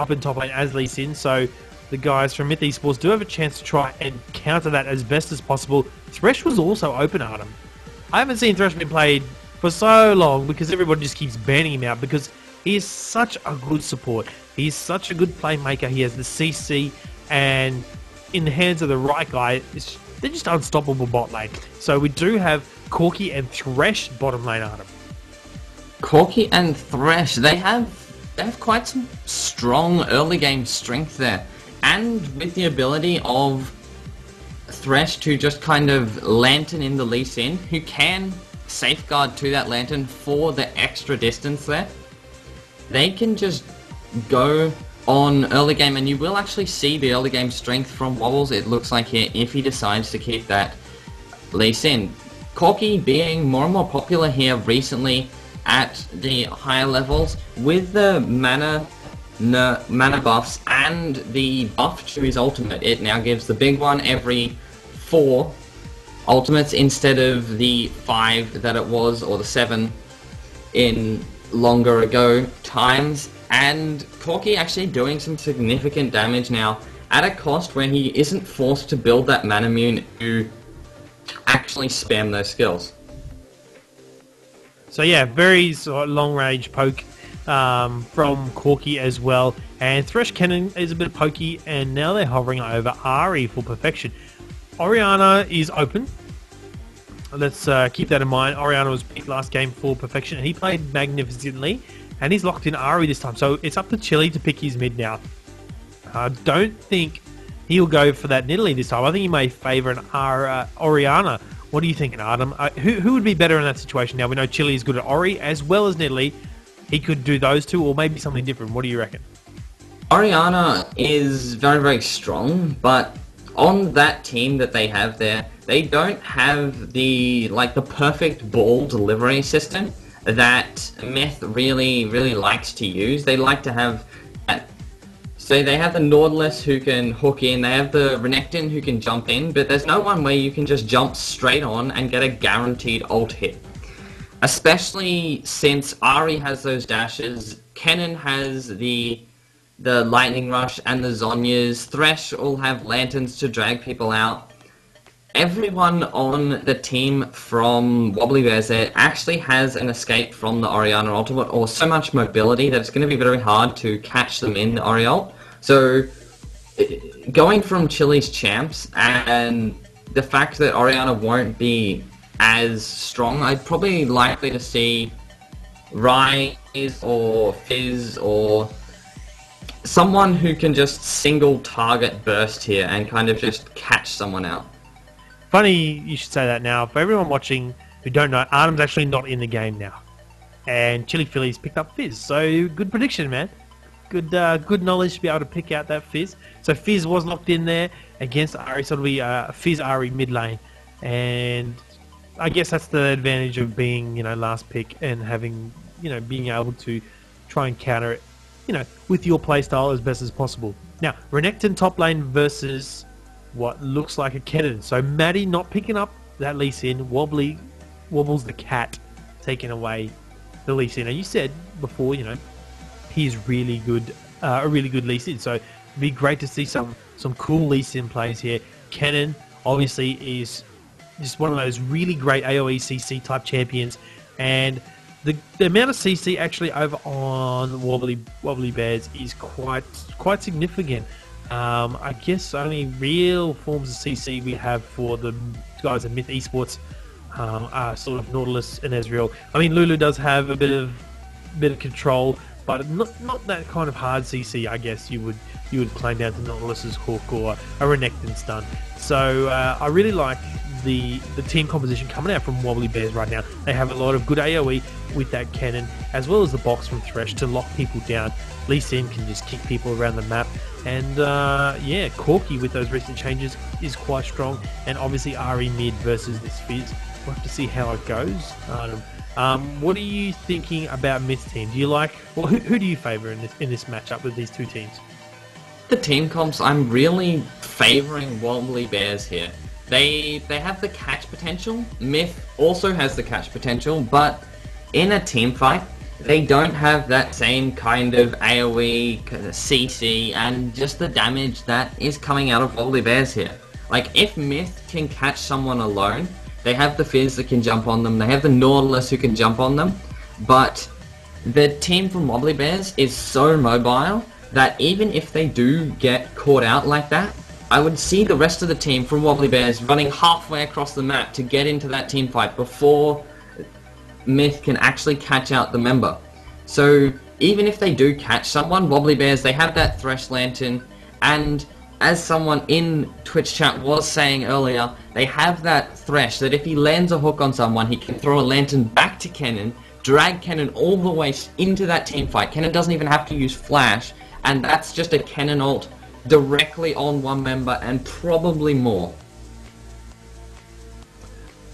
S1: in top lane as Lee Sin, so the guys from Myth eSports do have a chance to try and counter that as best as possible. Thresh was also open, Ardem. I haven't seen Thresh being played for so long because everybody just keeps banning him out because he is such a good support. He is such a good playmaker. He has the CC, and in the hands of the right guy, they're just unstoppable bot lane. So we do have Corki and Thresh bottom lane, Ardem.
S2: Corki and Thresh, they have quite some strong early game strength there, and with the ability of Thresh to just kind of lantern in the Lee Sin, who can safeguard to that lantern for the extra distance there. They can just go on early game, and you will actually see the early game strength from Wobbles, it looks like here, if he decides to keep that Lee Sin. Corki being more and more popular here recently at the higher levels with the mana buffs and the buff to his ultimate. It now gives the big one every 4 ultimates instead of the 5 that it was, or the 7 in longer ago times, and Corki actually doing some significant damage now at a cost where he isn't forced to build that mana mune to actually spam those skills. So
S1: yeah, very long range poke from Corki as well, and Thresh Cannon is a bit pokey, and now they're hovering over Ari for perfection. Orianna is open. Let's keep that in mind. Orianna was picked last game for perfection, and he played magnificently, and he's locked in Ari this time, so it's up to Chili to pick his mid now. I don't think he'll go for that Nidalee this time. I think he may favour an Orianna. What are you thinking, Ardem? Who would be better in that situation? Now, we know Chili is good at Ori as well as Nidalee. He could do those two, or maybe something different. What do you reckon?
S2: Orianna is very, very strong, but on that team that they have there, they don't have the perfect ball delivery system that Myth really, really likes to use. They like to have that. So they have the Nautilus who can hook in, they have the Renekton who can jump in, but there's no one where you can just jump straight on and get a guaranteed ult hit. Especially since Ari has those dashes Kennen has the Lightning Rush and the Zonyas. Thresh all have lanterns to drag people out. Everyone on the team from Wobbly Bears there actually has an escape from the Orianna ultimate, or so much mobility that it's going to be very hard to catch them in the Oriole. So, going from Chili's champs, and the fact that Orianna won't be as strong, I'd probably likely to see Rise or Fizz or someone who can just single target burst here and kind of just catch someone out.
S1: Funny you should say that now. For everyone watching who don't know, Ardem's actually not in the game now. And Chili Philly's picked up Fizz. So, good prediction, man. Good knowledge to be able to pick out that Fizz. So, Fizz was locked in there against Ari. So, it'll be Fizz Ari mid lane. And I guess that's the advantage of being, last pick and having, being able to try and counter it, with your playstyle as best as possible. Now, Renekton top lane versus what looks like a Kennen. So Maddie not picking up that Lee Sin. Wobbles the cat, taking away the Lee Sin. And you said before, he's really good, a really good Lee Sin. So it'd be great to see some cool Lee Sin plays here. Kennen obviously is just one of those really great AoE CC type champions, and the amount of CC actually over on Wobbly Bears is quite significant. I guess only real forms of CC we have for the guys at Myth eSports are sort of Nautilus and Ezreal. I mean, Lulu does have a bit of control, but not that kind of hard CC. I guess you would claim down to Nautilus's hook or a Renekton stun. So I really like the team composition coming out from Wobbly Bears right now. They have a lot of good AoE with that Kennen, as well as the box from Thresh to lock people down. Lee Sin can just kick people around the map, and Corki with those recent changes is quite strong, and obviously Ari mid versus this Fizz. We'll have to see how it goes. What are you thinking about Myth's team? Do you like, who do you favour in this matchup with these two teams?
S2: The team comps, I'm really favouring Wobbly Bears here. They have the catch potential. Myth also has the catch potential, but in a team fight, they don't have that same kind of AoE, CC, and just the damage that is coming out of Wobbly Bears here. Like, if Myth can catch someone alone, they have the Fizz that can jump on them, they have the Nautilus who can jump on them, but the team from Wobbly Bears is so mobile that even if they do get caught out like that, I would see the rest of the team from Wobbly Bears running halfway across the map to get into that team fight before Myth can actually catch out the member. So even if they do catch someone, Wobbly Bears, they have that Thresh Lantern, and as someone in Twitch chat was saying earlier, they have that Thresh that if he lands a hook on someone, he can throw a Lantern back to Kennen, drag Kennen all the way into that team fight. Kennen doesn't even have to use Flash, and that's just a Kennen ult directly on one member and probably more.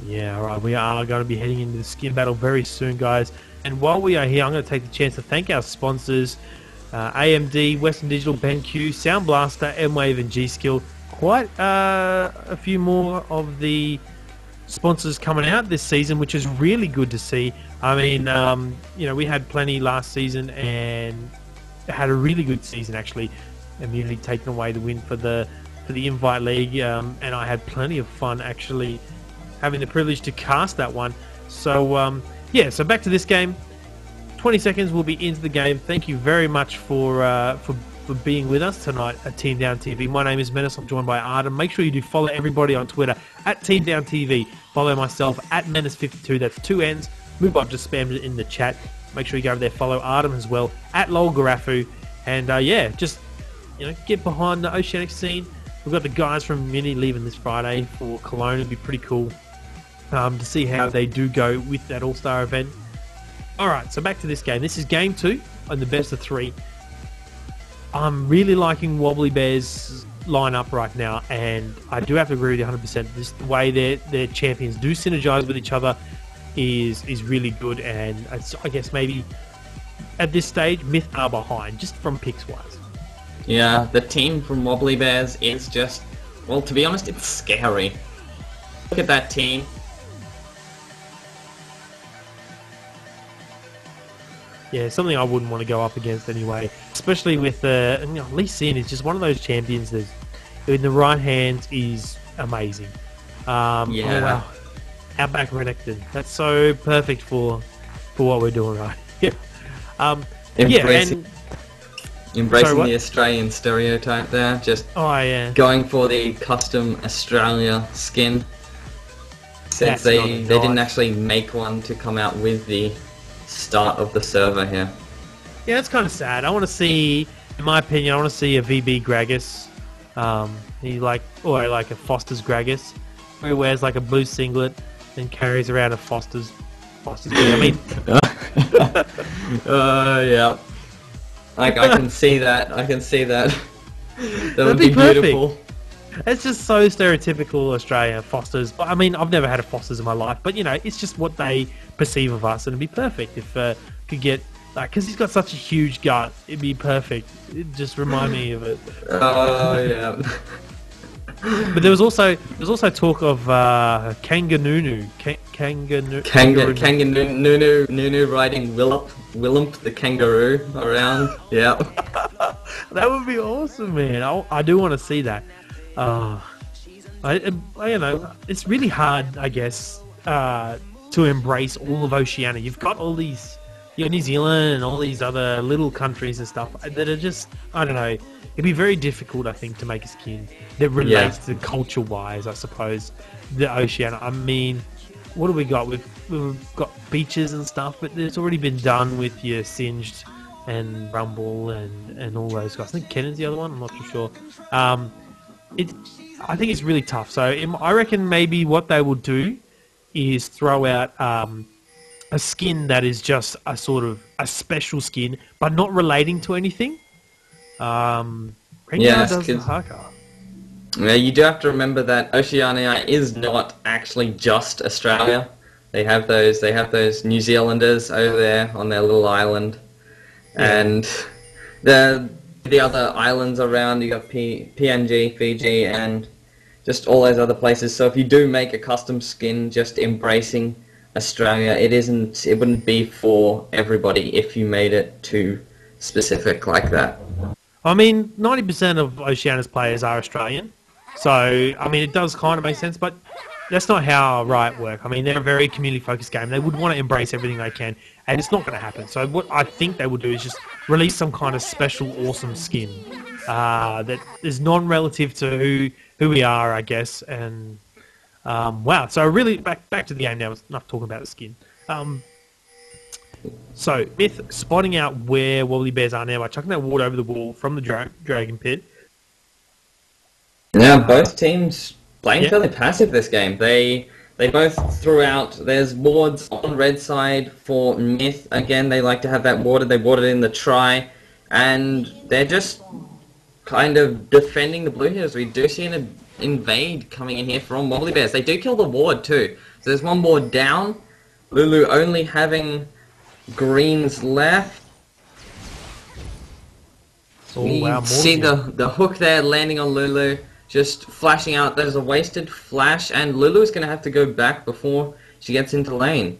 S1: Yeah, alright, we are going to be heading into the skin battle very soon, guys. And while we are here, I'm going to take the chance to thank our sponsors, AMD, Western Digital, BenQ, Sound Blaster, M-Wave, and G-Skill. Quite a few more of the sponsors coming out this season, which is really good to see. I mean, we had plenty last season and had a really good season, actually. Immediately taking away the win for the Invite League, and I had plenty of fun actually having the privilege to cast that one. So so back to this game. 20 seconds, we'll be into the game. Thank you very much for being with us tonight at Team Down TV. My name is Mennace. I'm joined by Ardem. Make sure you do follow everybody on Twitter at Team Down TV. Follow myself at Mennace52. That's 2 N's. Move up, just spammed it in the chat. Make sure you go over there. Follow Ardem as well at LolGarafu. And just get behind the Oceanic scene. We've got the guys from Mini leaving this Friday for Cologne. It'd be pretty cool to see how they do go with that All-Star event. Alright, so back to this game. This is game 2 on the best of 3. I'm really liking Wobbly Bears lineup right now, and I do have to agree with you 100%. This, the way their champions do synergize with each other is really good, and I guess maybe at this stage, Myth are behind, just from picks-wise.
S2: Yeah, the team from Wobbly Bears is just, well, to be honest, it's scary. Look at that team.
S1: Yeah, something I wouldn't want to go up against anyway. Especially with Lee Sin is just one of those champions that, in the right hands, is amazing.
S2: Yeah.
S1: Oh wow, Outback Renekton. That's so perfect for what we're doing right here.
S2: Embracing
S1: Sorry,
S2: the Australian stereotype there. Just going for the custom Australia skin. Since they didn't actually make one to come out with the start of the server here.
S1: Yeah, it's kind of sad. I want to see, in my opinion, I want to see a VB Gragas. Or like a Foster's Gragas, where he wears like a blue singlet and carries around a Foster's I mean,
S2: yeah. I can see that. I can see that. That would
S1: be
S2: beautiful.
S1: It's just so stereotypical Australia, Fosters. But I mean, I've never had a Fosters in my life, but you know, it's just what they perceive of us, and it'd be perfect if could get because he's got such a huge gut. It'd be perfect. It just remind me of it.
S2: Oh yeah.
S1: But there was also talk of Kanganunu
S2: riding Willump the kangaroo around. Yeah.
S1: That would be awesome, man. I do want to see that. You know, it's really hard, I guess, to embrace all of Oceania. You've got all these, New Zealand and all these other little countries and stuff that are just, I don't know. It'd be very difficult, I think, to make a skin that relates to culture-wise, I suppose, the Oceania. I mean, what do we got? We've got beaches and stuff, but it's already been done with your Singed and Rumble and all those guys. I think Kennan's the other one. I'm not too sure. I think it's really tough. So I reckon maybe what they will do is throw out a skin that is just a sort of a special skin, but not relating to anything.
S2: Yeah, you do have to remember that Oceania is not actually just Australia. They have those New Zealanders over there on their little island, and the other islands around. You got PNG, Fiji, and just all those other places. So if you do make a custom skin, just embracing Australia, it wouldn't be for everybody if you made it too specific like that.
S1: I mean, 90% of Oceania's players are Australian, so I mean, it does kind of make sense, but that's not how Riot work. I mean, they're a very community-focused game. They would want to embrace everything they can, and it's not going to happen. So what I think they would do is just release some kind of special, awesome skin that is non-relative to who we are, I guess. And wow, so really back to the game now. It's enough talking about the skin. So, Myth spotting out where Wobbly Bears are now by chucking that ward over the wall from the Dragon Pit.
S2: Now, both teams playing fairly passive this game. They both threw out, there's wards on red side for Myth. Again, they like to have that warded. They warded in the try, and they're just kind of defending the blue heroes. We do see an invade coming in here from Wobbly Bears. They do kill the ward too. So there's one ward down. Lulu only having greens left.
S1: Wow,
S2: see the hook there landing on Lulu, just flashing out. There's a wasted flash, and Lulu is going to have to go back before she gets into lane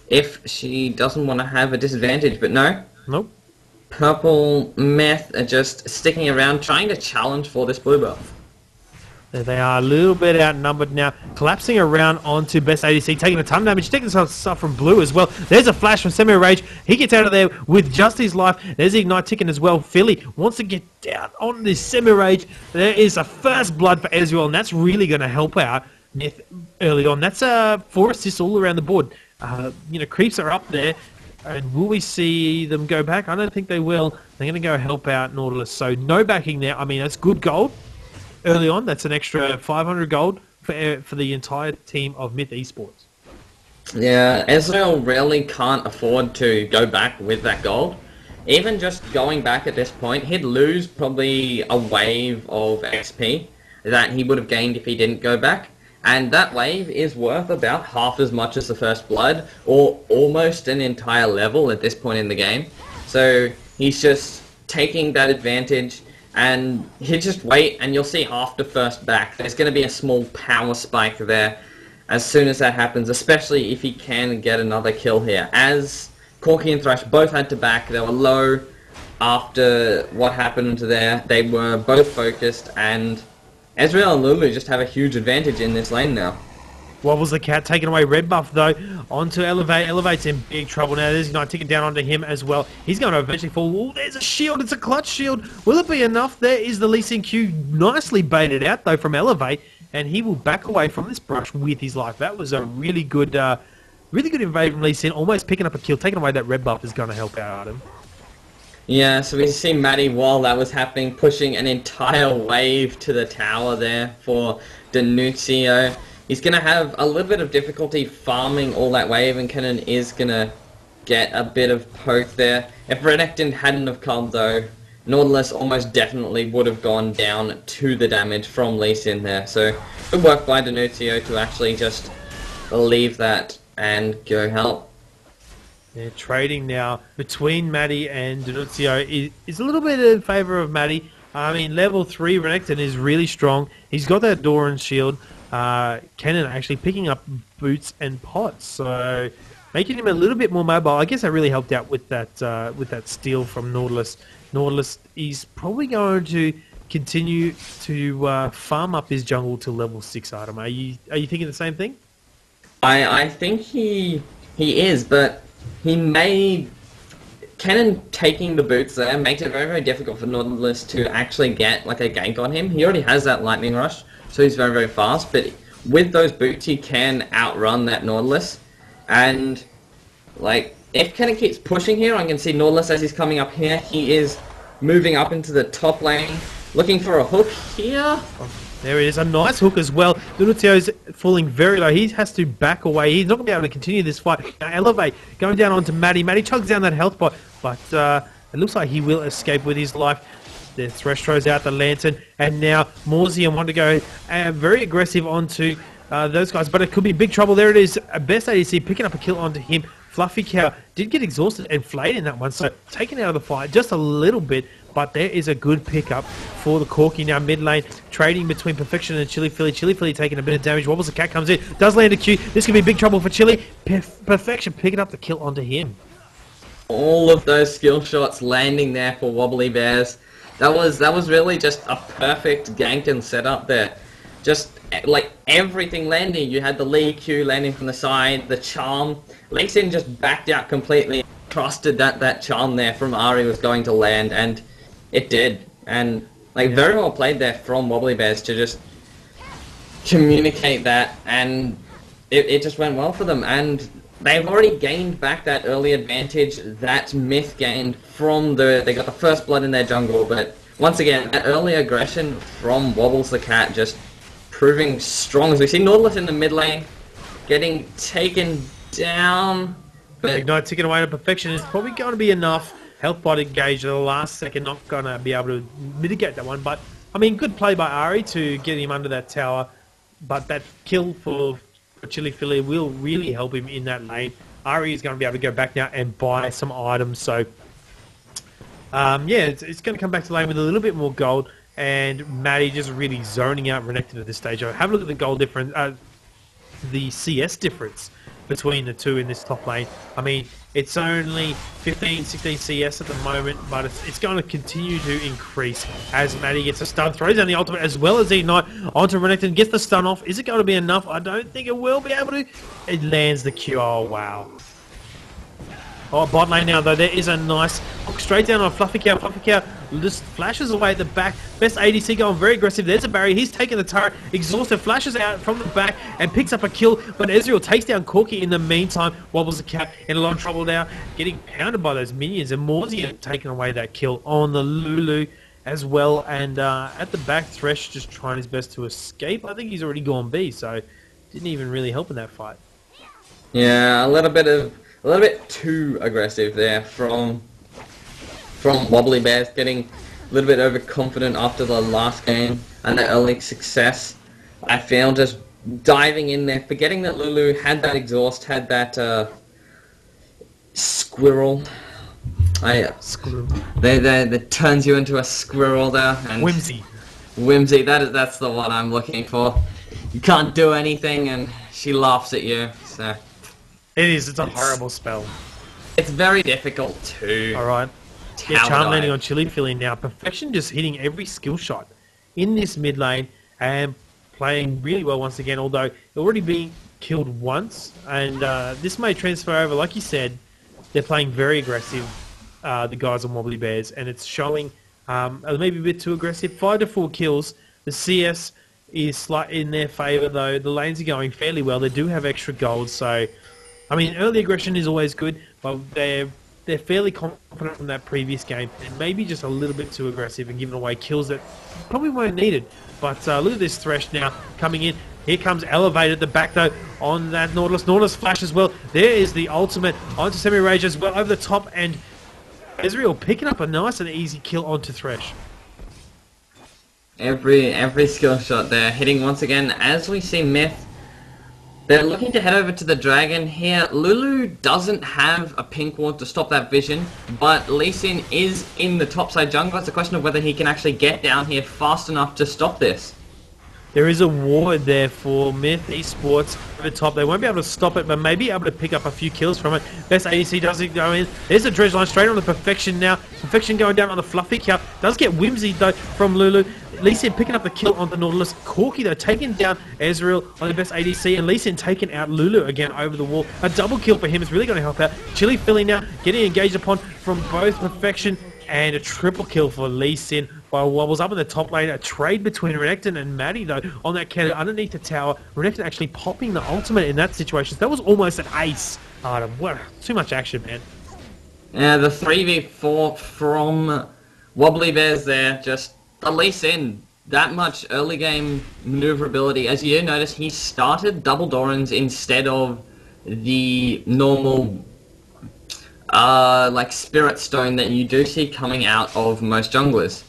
S2: if she doesn't want to have a disadvantage. But no,
S1: nope.
S2: Purple Meth are just sticking around, trying to challenge for this blue buff.
S1: There they are, a little bit outnumbered now. Collapsing around onto Best ADC, taking a ton of damage, taking some stuff from Blue as well. There's a flash from Semi-Rage. He gets out of there with just his life. There's the Ignite ticking as well. Philly wants to get down on this Semi-Rage. There is a first blood for Ezreal, and that's really going to help out Myth early on. That's 4 assists all around the board. Creeps are up there. And will we see them go back? I don't think they will. They're going to go help out Nautilus. So no backing there. I mean, that's good gold. Early on, that's an extra 500 gold for the entire team of Myth eSports.
S2: Yeah, Ezreal really can't afford to go back with that gold. Even just going back at this point, he'd lose probably a wave of XP that he would have gained if he didn't go back. And that wave is worth about half as much as the first blood, or almost an entire level at this point in the game. So he's just taking that advantage. And you just wait, and you'll see after first back, there's going to be a small power spike there as soon as that happens, especially if he can get another kill here. As Corki and Thresh both had to back. They were low after what happened there. They were both focused, and Ezreal and Lulu just have a huge advantage in this lane now.
S1: Wobbles the cat, taking away red buff though, onto Elevate. Elevate's in big trouble now. There's Ignite ticking down onto him as well. He's going to eventually fall. Ooh, there's a shield, it's a clutch shield. Will it be enough? There is the Lee Sin Q, nicely baited out though from Elevate, and he will back away from this brush with his life. That was a really good invade from Lee Sin, almost picking up a kill. Taking away that red buff is going to help out Ardem.
S2: Yeah, so we see Maddie, while that was happening, pushing an entire wave to the tower there for Denuncio. He's going to have a little bit of difficulty farming all that wave, and Kennen is going to get a bit of poke there. If Renekton hadn't have come though, Nautilus almost definitely would have gone down to the damage from Lee Sin there. So good work by Denuncio to actually just leave that and go help.
S1: Yeah, trading now between Maddie and Denuncio is a little bit in favour of Maddie. I mean, level 3 Renekton is really strong. He's got that Doran shield. Kennen actually picking up boots and pots, so making him a little bit more mobile. I guess that really helped out with that steal from Nautilus. Nautilus is probably going to continue to farm up his jungle to level 6. Ardem, are you thinking the same thing?
S2: I think he is, but he may. Kennen taking the boots there makes it very, very difficult for Nautilus to actually get like a gank on him. He already has that lightning rush, so he's very, very fast, but with those boots he can outrun that Nautilus. And like, if Kennen keeps pushing here, I can see Nautilus as he's coming up here. He is moving up into the top lane, looking for a hook here.
S1: Oh, there it is, a nice hook as well. Denuncio's falling very low. He has to back away. He's not going to be able to continue this fight. Now Elevate going down onto Maddie. Maddie chugs down that health pot, but it looks like he will escape with his life. The Thresh throws out the Lantern, and now Morzian want to go very aggressive onto those guys, but it could be big trouble. There it is, best ADC picking up a kill onto him. Fluffy Cow did get exhausted and flayed in that one, so taken out of the fight just a little bit, but there is a good pickup for the Corki now mid lane, trading between Perfection and Chili Philly. Chili Philly taking a bit of damage. Wobbles the cat comes in, does land a Q. This could be big trouble for Chili. Perfection picking up the kill onto him.
S2: All of those skill shots landing there for Wobbly Bears. That was really just a perfect gank and setup there. Just like everything landing. You had the Lee Q landing from the side, the charm. Lee Sin just backed out completely, trusted that charm there from Ari was going to land, and it did. And like, very well played there from Wobbly Bears to just communicate that, and it just went well for them. And they've already gained back that early advantage that Myth gained from they got the first blood in their jungle, but once again, that early aggression from Wobbles the cat just proving strong. As we see Nautilus in the mid lane getting taken down. But
S1: Ignite ticking away to Perfection is probably going to be enough. Health bot engaged at the last second, not going to be able to mitigate that one, but I mean, good play by Ari to get him under that tower, but that kill for Chili Philly will really help him in that lane. Ari is going to be able to go back now and buy some items, so yeah, it's going to come back to lane with a little bit more gold, and Maddie just really zoning out Renekton at this stage. Have a look at the gold difference, the CS difference between the two in this top lane. I mean, it's only 15, 16 CS at the moment, but it's going to continue to increase as Maddie gets a stun, throws down the ultimate as well as Ignite onto Renekton, gets the stun off. Is it going to be enough? I don't think it will be able to. It lands the Q. Oh, wow. Oh, bot lane now, though. There is a nice hook straight down on Fluffy Cow. Fluffy Cow just flashes away at the back. Best ADC going very aggressive. There's a barrier. He's taking the turret. Exhausted. Flashes out from the back and picks up a kill. But Ezreal takes down Corki in the meantime. Wobbles the cat in a lot of trouble now. Getting pounded by those minions. And Morzian taking away that kill on the Lulu as well. And at the back, Thresh just trying his best to escape. I think he's already gone B, so didn't even really help in that fight.
S2: Yeah, a little bit too aggressive there from Wobbly Bears, getting a little bit overconfident after the last game and the early success. I feel just diving in there, forgetting that Lulu had that exhaust, had that squirrel.
S1: Squirrel.
S2: That turns you into a squirrel there. And
S1: Whimsy.
S2: Whimsy, that's the one I'm looking for. You can't do anything and she laughs at you, so...
S1: It is. It's a horrible spell.
S2: It's very difficult to
S1: Alright. Yeah,
S2: tower
S1: Charm
S2: dive.
S1: landing on Chili Philly now. Perfection just hitting every skill shot in this mid lane and playing really well once again, although already being killed once. And this may transfer over, like you said, they're playing very aggressive, the guys on Wobbly Bears, and it's showing maybe a bit too aggressive. 5 to 4 kills. The CS is slightly in their favour, though. The lanes are going fairly well. They do have extra gold, so... I mean, early aggression is always good, but they're fairly confident from that previous game, and maybe just a little bit too aggressive and giving away kills that probably weren't needed. But look at this Thresh now coming in. Here comes Elevate at the back, though, on that Nautilus. Nautilus flash as well. There is the ultimate onto Semi-Rage as well over the top, and Ezreal picking up a nice and easy kill onto Thresh.
S2: Every skill shot there, hitting once again. As we see Myth, they're looking to head over to the Dragon here. Lulu doesn't have a pink ward to stop that vision, but Lee Sin is in the topside jungle. It's a question of whether he can actually get down here fast enough to stop this.
S1: There is a ward there for Myth eSports over the top. They won't be able to stop it, but maybe able to pick up a few kills from it. Best ADC doesn't go in. There's a dredge line straight on the Perfection now. Perfection going down on the Fluffy cow. Does get whimsy though from Lulu. Lee Sin picking up the kill on the Nautilus. Corki though taking down Ezreal on the best ADC, and Lee Sin taking out Lulu again over the wall. A double kill for him is really going to help out. Chili Philly now getting engaged upon from both Perfection, and a triple kill for Lee Sin by Wobbles up in the top lane. A trade between Renekton and Maddie though on that cannon underneath the tower. Renekton actually popping the ultimate in that situation. That was almost an ace. What? Too much action, man.
S2: Yeah, the 3v4 from Wobbly Bears there, just a Lee Sin. That much early game maneuverability. As you notice, he started double Dorans instead of the normal like Spirit Stone that you do see coming out of most junglers.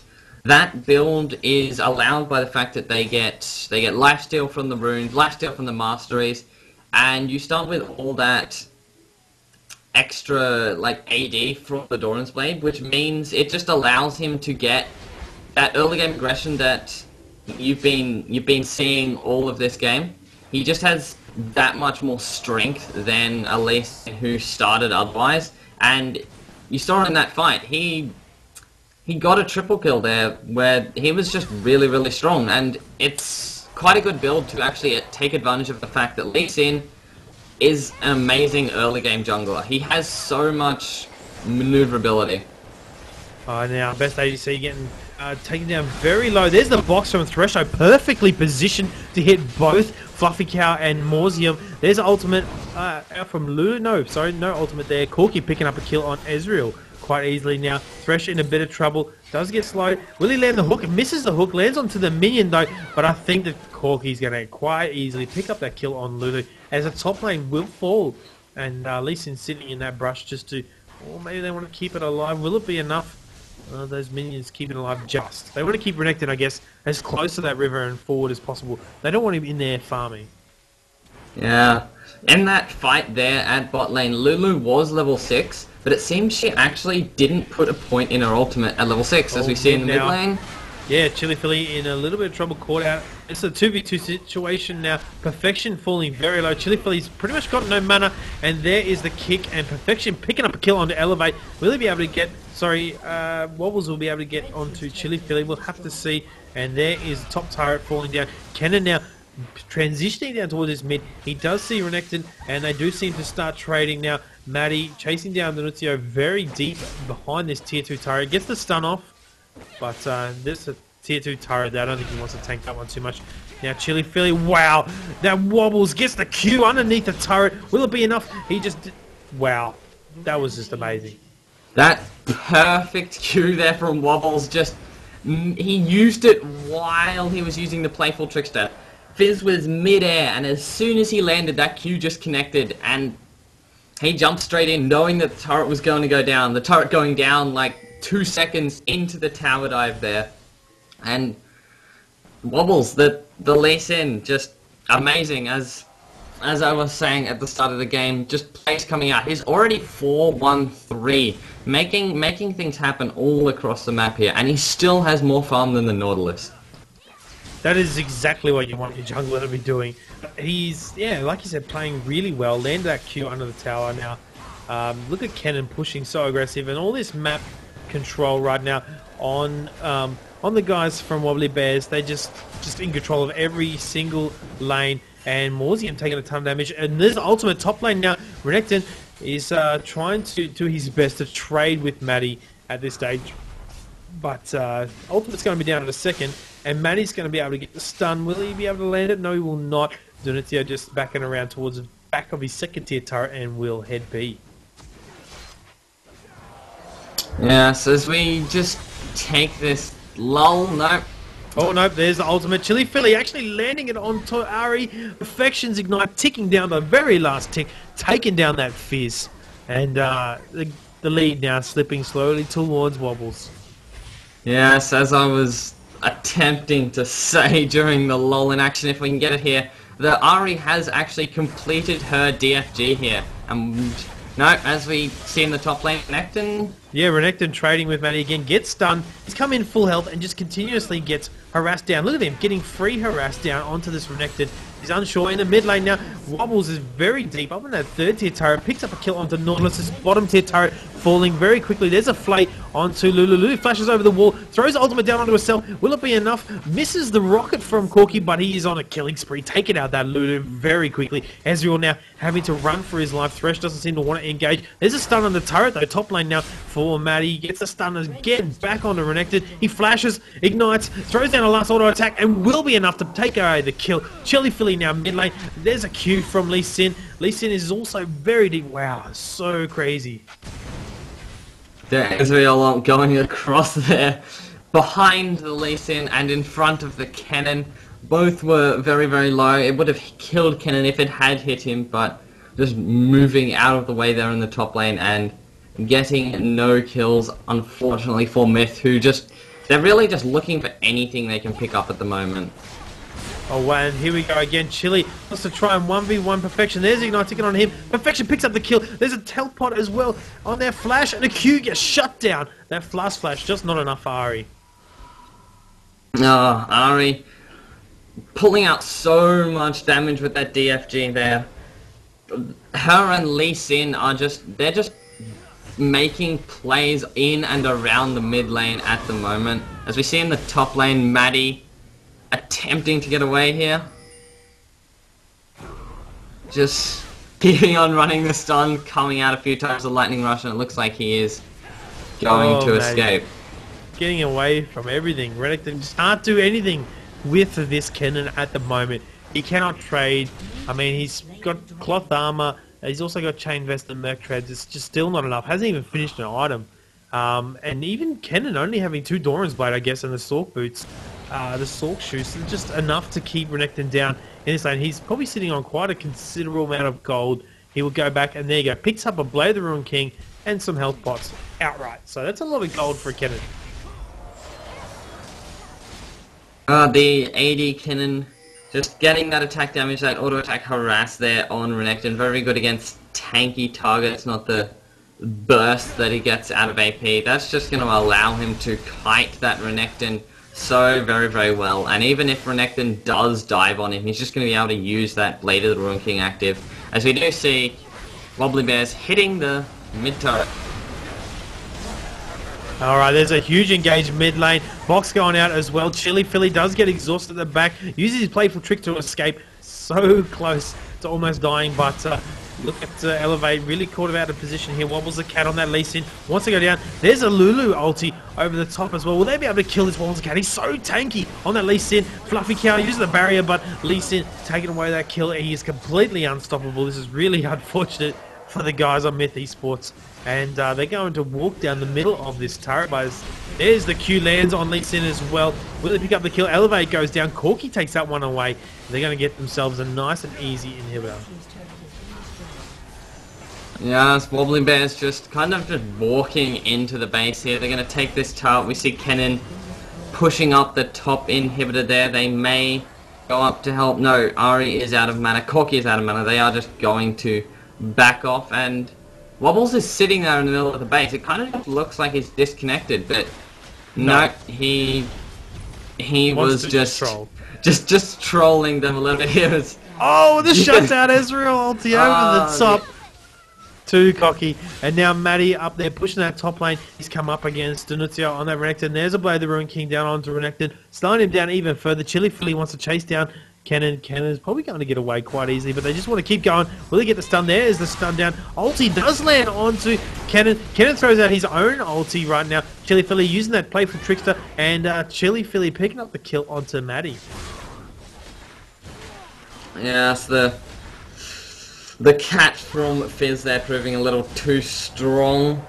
S2: That build is allowed by the fact that they get lifesteal from the runes, lifesteal from the masteries, and you start with all that extra like AD from the Doran's Blade, which means it just allows him to get that early game aggression that you've been seeing all of this game. He just has that much more strength than Elise, who started otherwise, and you saw in that fight he got a triple kill there where he was just really, really strong, and it's quite a good build to actually take advantage of the fact that Lee Sin is an amazing early game jungler. He has so much maneuverability.
S1: Now, best ADC getting taken down very low. There's the box from Threshold, perfectly positioned to hit both Fluffy Cow and Morsium. There's an ultimate out from Lulu. No ultimate there. Corki picking up a kill on Ezreal quite easily now. Thresh in a bit of trouble. Does get slowed. Will he land the hook? Misses the hook. Lands onto the minion though. But I think that Corki's going to quite easily pick up that kill on Lulu, as the top lane will fall. And Lee Sin's sitting in that brush just to... Or maybe they want to keep it alive. Will it be enough? Those minions keep it alive just. They want to keep Renekton, I guess, as close to that river and forward as possible. They don't want him in there farming.
S2: Yeah. In that fight there at bot lane, Lulu was level 6, but it seems she actually didn't put a point in her ultimate at level 6, as we see in the mid lane.
S1: Yeah, Chili Philly in a little bit of trouble, caught out. It's a 2v2 situation now. Perfection falling very low. Chili Philly's pretty much got no mana, and there is the kick, and Perfection picking up a kill onto Elevate. Will he be able to get... Wobbles will be able to get onto Chili Philly. We'll have to see. And there is the top turret falling down. Cannon now transitioning down towards his mid. He does see Renekton, and they do seem to start trading now. Maddie chasing down the Nuncio very deep behind this tier 2 turret. Gets the stun off, but this is a tier 2 turret that I don't think he wants to tank that one too much. Now Chili Philly, wow, that Wobbles gets the Q underneath the turret. Will it be enough? He just did, wow, that was just amazing.
S2: That perfect Q there from Wobbles, just he used it while he was using the Playful Trickster. Fizz was mid-air, and as soon as he landed, that Q just connected, and he jumped straight in, knowing that the turret was going to go down. The turret going down like 2 seconds into the tower dive there. And Wobbles, the Lee Sin, just amazing. As I was saying at the start of the game, just plays coming out. He's already 4-1-3, making things happen all across the map here, and he still has more farm than the Nautilus.
S1: That is exactly what you want your jungler to be doing. He's, yeah, like you said, playing really well. Landed that Q under the tower now. Look at Kennen pushing so aggressive, and all this map control right now on the guys from Wobbly Bears. They just in control of every single lane, and Morsium taking a ton of damage. And there's the ultimate top lane now. Renekton is trying to do his best to trade with Maddie at this stage, but ultimate's going to be down in a second, and Maddie's going to be able to get the stun. Will he be able to land it? No, he will not. Donatio just backing around towards the back of his second tier turret and will head B.
S2: Yeah, so as we just take this lull, no.
S1: Oh no, there's the ultimate. Chili Philly actually landing it onto Ari. Perfection's Ignite ticking down the very last tick, taking down that Fizz. And the lead now slipping slowly towards Wobbles.
S2: Yes, as I was attempting to say during the lull in action, if we can get it here, the Ari has actually completed her DFG here. And no, as we see in the top lane, Renekton.
S1: Yeah, Renekton trading with Maddie again, gets stunned. He's come in full health and just continuously gets harassed down. Look at him getting free harassed down onto this Renekton. He's unsure in the mid lane now. Wobbles is very deep up in that third tier turret. Picks up a kill onto Nautilus's bottom tier turret, falling very quickly. There's a flay onto Lulu. Lulu flashes over the wall, throws ultimate down onto herself. Will it be enough? Misses the rocket from Corki, but he is on a killing spree, taking out that Lulu very quickly. Ezreal now having to run for his life. Thresh doesn't seem to want to engage. There's a stun on the turret though. Top lane now for Maddie. Gets a stun again back onto Renekton. He flashes, ignites, throws down a last auto attack, and will be enough to take away the kill. Chili Philly now mid lane. There's a Q from Lee Sin. Lee Sin is also very deep. Wow, so crazy.
S2: There's Ezreal going across there behind the Lee Sin and in front of the Kennen. Both were very, very low. It would have killed Kennen if it had hit him, but just moving out of the way there in the top lane and getting no kills, unfortunately, for Myth, who they're really just looking for anything they can pick up at the moment.
S1: Oh, wow, and here we go again. Chili wants to try and 1v1 Perfection. There's Ignite ticket on him. Perfection picks up the kill. There's a teleport as well on their flash, and a Q gets shut down. That flash, just not enough for Ari.
S2: Oh, Ari pulling out so much damage with that DFG there. Her and Lee Sin are they're just making plays in and around the mid lane at the moment. As we see in the top lane, Maddie attempting to get away here. Just keeping on running the stun, coming out a few times the lightning rush, and it looks like he is going to escape.
S1: Getting away from everything. Renekton just can't do anything with this Kennen at the moment. He cannot trade. I mean, he's got cloth armor. He's also got chain vest and merc treads. It's just still not enough. Hasn't even finished an item. And even Kennen only having 2 Doran's Blade, I guess, and the Sork boots, the Sork shoes, just enough to keep Renekton down in this lane. He's probably sitting on quite a considerable amount of gold. He will go back, and there you go. Picks up a Blade of the Ruined King and some health pots outright. So that's a lot of gold for Kennen.
S2: The AD Kennen just getting that attack damage, that auto attack harass there on Renekton. Very good against tanky targets, not the burst that he gets out of AP. That's just going to allow him to kite that Renekton so very, very well. And even if Renekton does dive on him, he's just going to be able to use that Blade of the Ruined King active. As we do see Wobbly Bears hitting the mid turret.
S1: Alright, there's a huge engaged mid lane. Box going out as well. Chili Philly does get exhausted at the back. Uses his playful trick to escape. So close to almost dying, but look at Elevate. Really caught him out of position here. Wobbles the cat on that Lee Sin. Wants to go down. There's a Lulu ulti over the top as well. Will they be able to kill this Wobbles the cat? He's so tanky on that Lee Sin. Fluffy cow uses the barrier, but Lee Sin taking away that kill. He is completely unstoppable. This is really unfortunate for the guys on Myth eSports. And they're going to walk down the middle of this turret. There's the Q lands on Lee Sin as well. Will they pick up the kill? Elevate goes down. Corki takes that one away. They're going to get themselves a nice and easy inhibitor.
S2: Yes, Wobbly Bears just walking into the base here. They're going to take this turret. We see Kennen pushing up the top inhibitor there. They may go up to help. No, Ari is out of mana. Corki is out of mana. They are just going to back off, and Wobbles is sitting there in the middle of the base. It kind of looks like he's disconnected, but no, he was just trolling them a little bit here.
S1: Oh, the shutdown Ezreal ulti over the top. Too cocky. And now Matty up there pushing that top lane. He's come up against Danuzio on that Renekton. There's a Blade of the Ruin King down onto Renekton. Slowing him down even further. Chili Philly wants to chase down Kennen. Kennen's probably going to get away quite easily, but they just want to keep going. Will he get the stun? There is the stun down. Ulti does land onto Kennen. Kennen throws out his own ulti right now. Chili Philly using that playful trickster, and Chili Philly picking up the kill onto Matty.
S2: Yes, the cat from Fizz there proving a little too strong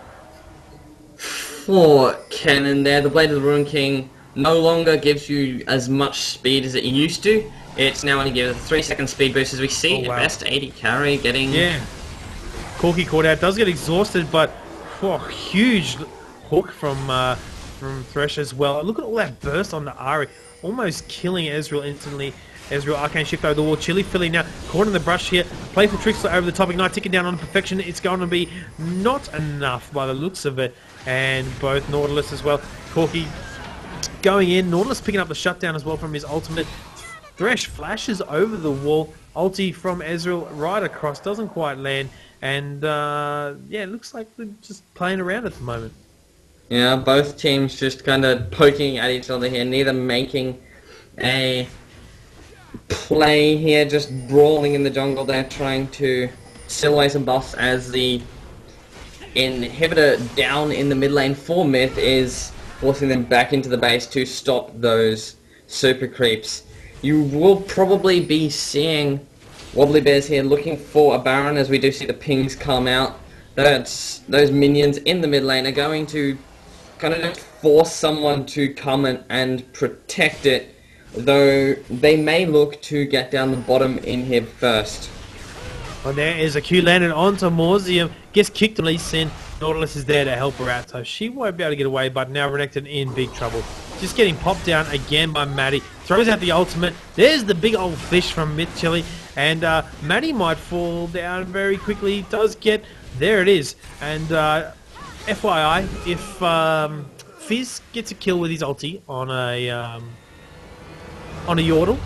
S2: for Kennen there. The Blade of the Ruin King no longer gives you as much speed as it used to. It's now only gives a 3-second speed boost, as we see.
S1: Oh, wow.
S2: Best 80 carry getting...
S1: Yeah. Corki caught out. Does get exhausted, but huge hook from Thresh as well. Look at all that burst on the Ari. Almost killing Ezreal instantly. Ezreal Arcane Shift over the wall. Chili Philly now caught in the brush here. Playful Trickster over the top. Ignite ticking down on Perfection. It's going to be not enough by the looks of it. And both Nautilus as well. Corki going in. Nautilus picking up the shutdown as well from his ultimate. Thresh flashes over the wall. Ulti from Ezreal right across. Doesn't quite land. And yeah, it looks like they're just playing around at the moment.
S2: Yeah, both teams just kind of poking at each other here. Neither making a play here, just brawling in the jungle there, trying to steal away some buffs as the inhibitor down in the mid lane for Myth is forcing them back into the base to stop those super creeps. You will probably be seeing Wobbly Bears here looking for a Baron, as we do see the pings come out. Those minions in the mid lane are going to kind of just force someone to come and protect it, though they may look to get down the bottom in here first.
S1: Well, there is a Q landed onto Morzium. Gets kicked on Sin. Nautilus is there to help her out, so she won't be able to get away, but now Renekton in big trouble. Just getting popped down again by Matty. Throws out the ultimate. There's the big old fish from Myth Chili, and Matty might fall down very quickly. Does get... There it is. And FYI, if Fizz gets a kill with his ulti on a Yordle,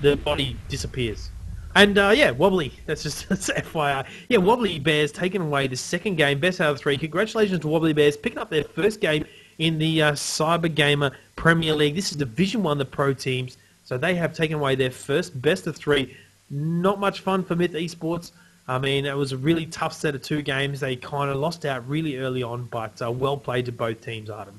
S1: the body disappears. And yeah, Wobbly, that's FYI. Yeah, Wobbly Bears taking away the second game, best out of 3. Congratulations to Wobbly Bears, picking up their first game in the Cybergamer Premier League. This is Division 1, the pro teams. So they have taken away their first best of 3. Not much fun for Myth eSports. I mean, it was a really tough set of 2 games. They kind of lost out really early on, but well played to both teams, Ardem.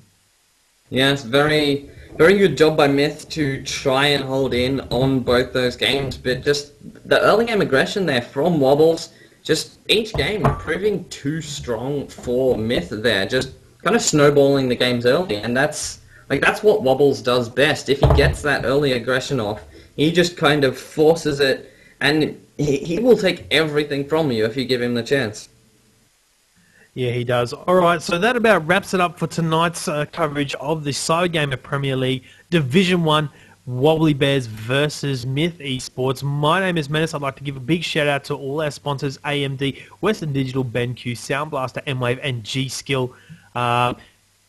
S2: Yes, very good job by Myth to try and hold in on both those games, but just the early game aggression there from Wobbles, just each game proving too strong for Myth there, just kind of snowballing the games early, and that's what Wobbles does best. If he gets that early aggression off, he just kind of forces it, and he will take everything from you if you give him the chance.
S1: Yeah, he does. All right, so that about wraps it up for tonight's coverage of the Cybergamer Premier League Division 1 Wobbly Bears versus Myth eSports. My name is Mennace. I'd like to give a big shout out to all our sponsors, AMD, Western Digital, BenQ, Sound Blaster, M-Wave, and G-Skill.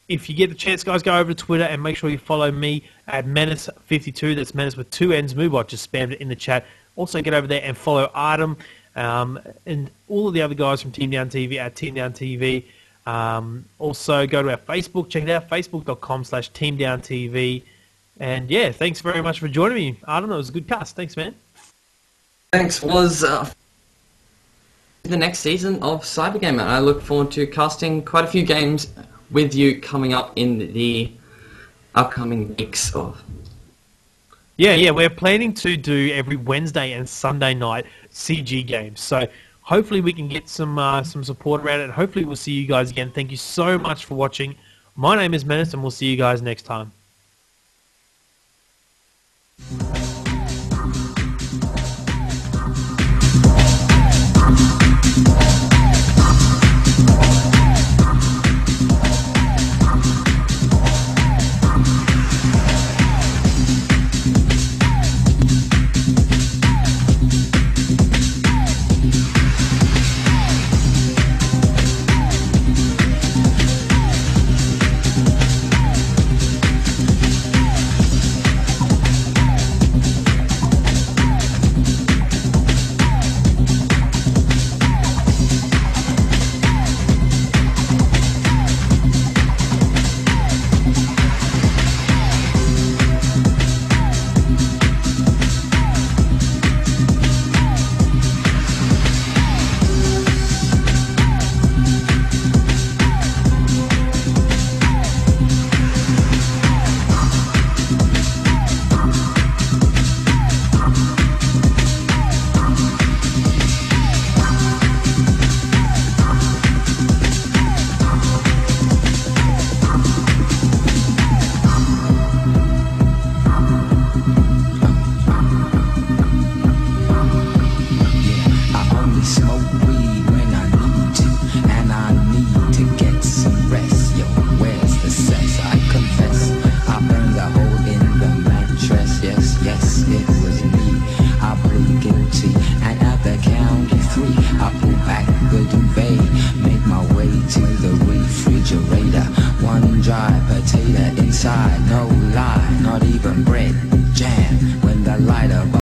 S1: If you get the chance, guys, go over to Twitter and make sure you follow me at Mennace52. That's Mennace with 2 N's. Moobot just spammed it in the chat. Also get over there and follow Ardem. And all of the other guys from Team Down TV at Team Down TV. Also, go to our Facebook. Check it out, facebook.com/TeamDownTV. And yeah, thanks very much for joining me. Ardem, it was a good cast. Thanks, man.
S2: Thanks. Was the next season of Cybergamer. I look forward to casting quite a few games with you coming up in the upcoming weeks.
S1: Yeah, we're planning to do every Wednesday and Sunday night CG games. So hopefully we can get some support around it, and hopefully we'll see you guys again. Thank you so much for watching. My name is Mennace, and we'll see you guys next time.
S3: dry potato inside, no lie, not even bread, jam, when the light of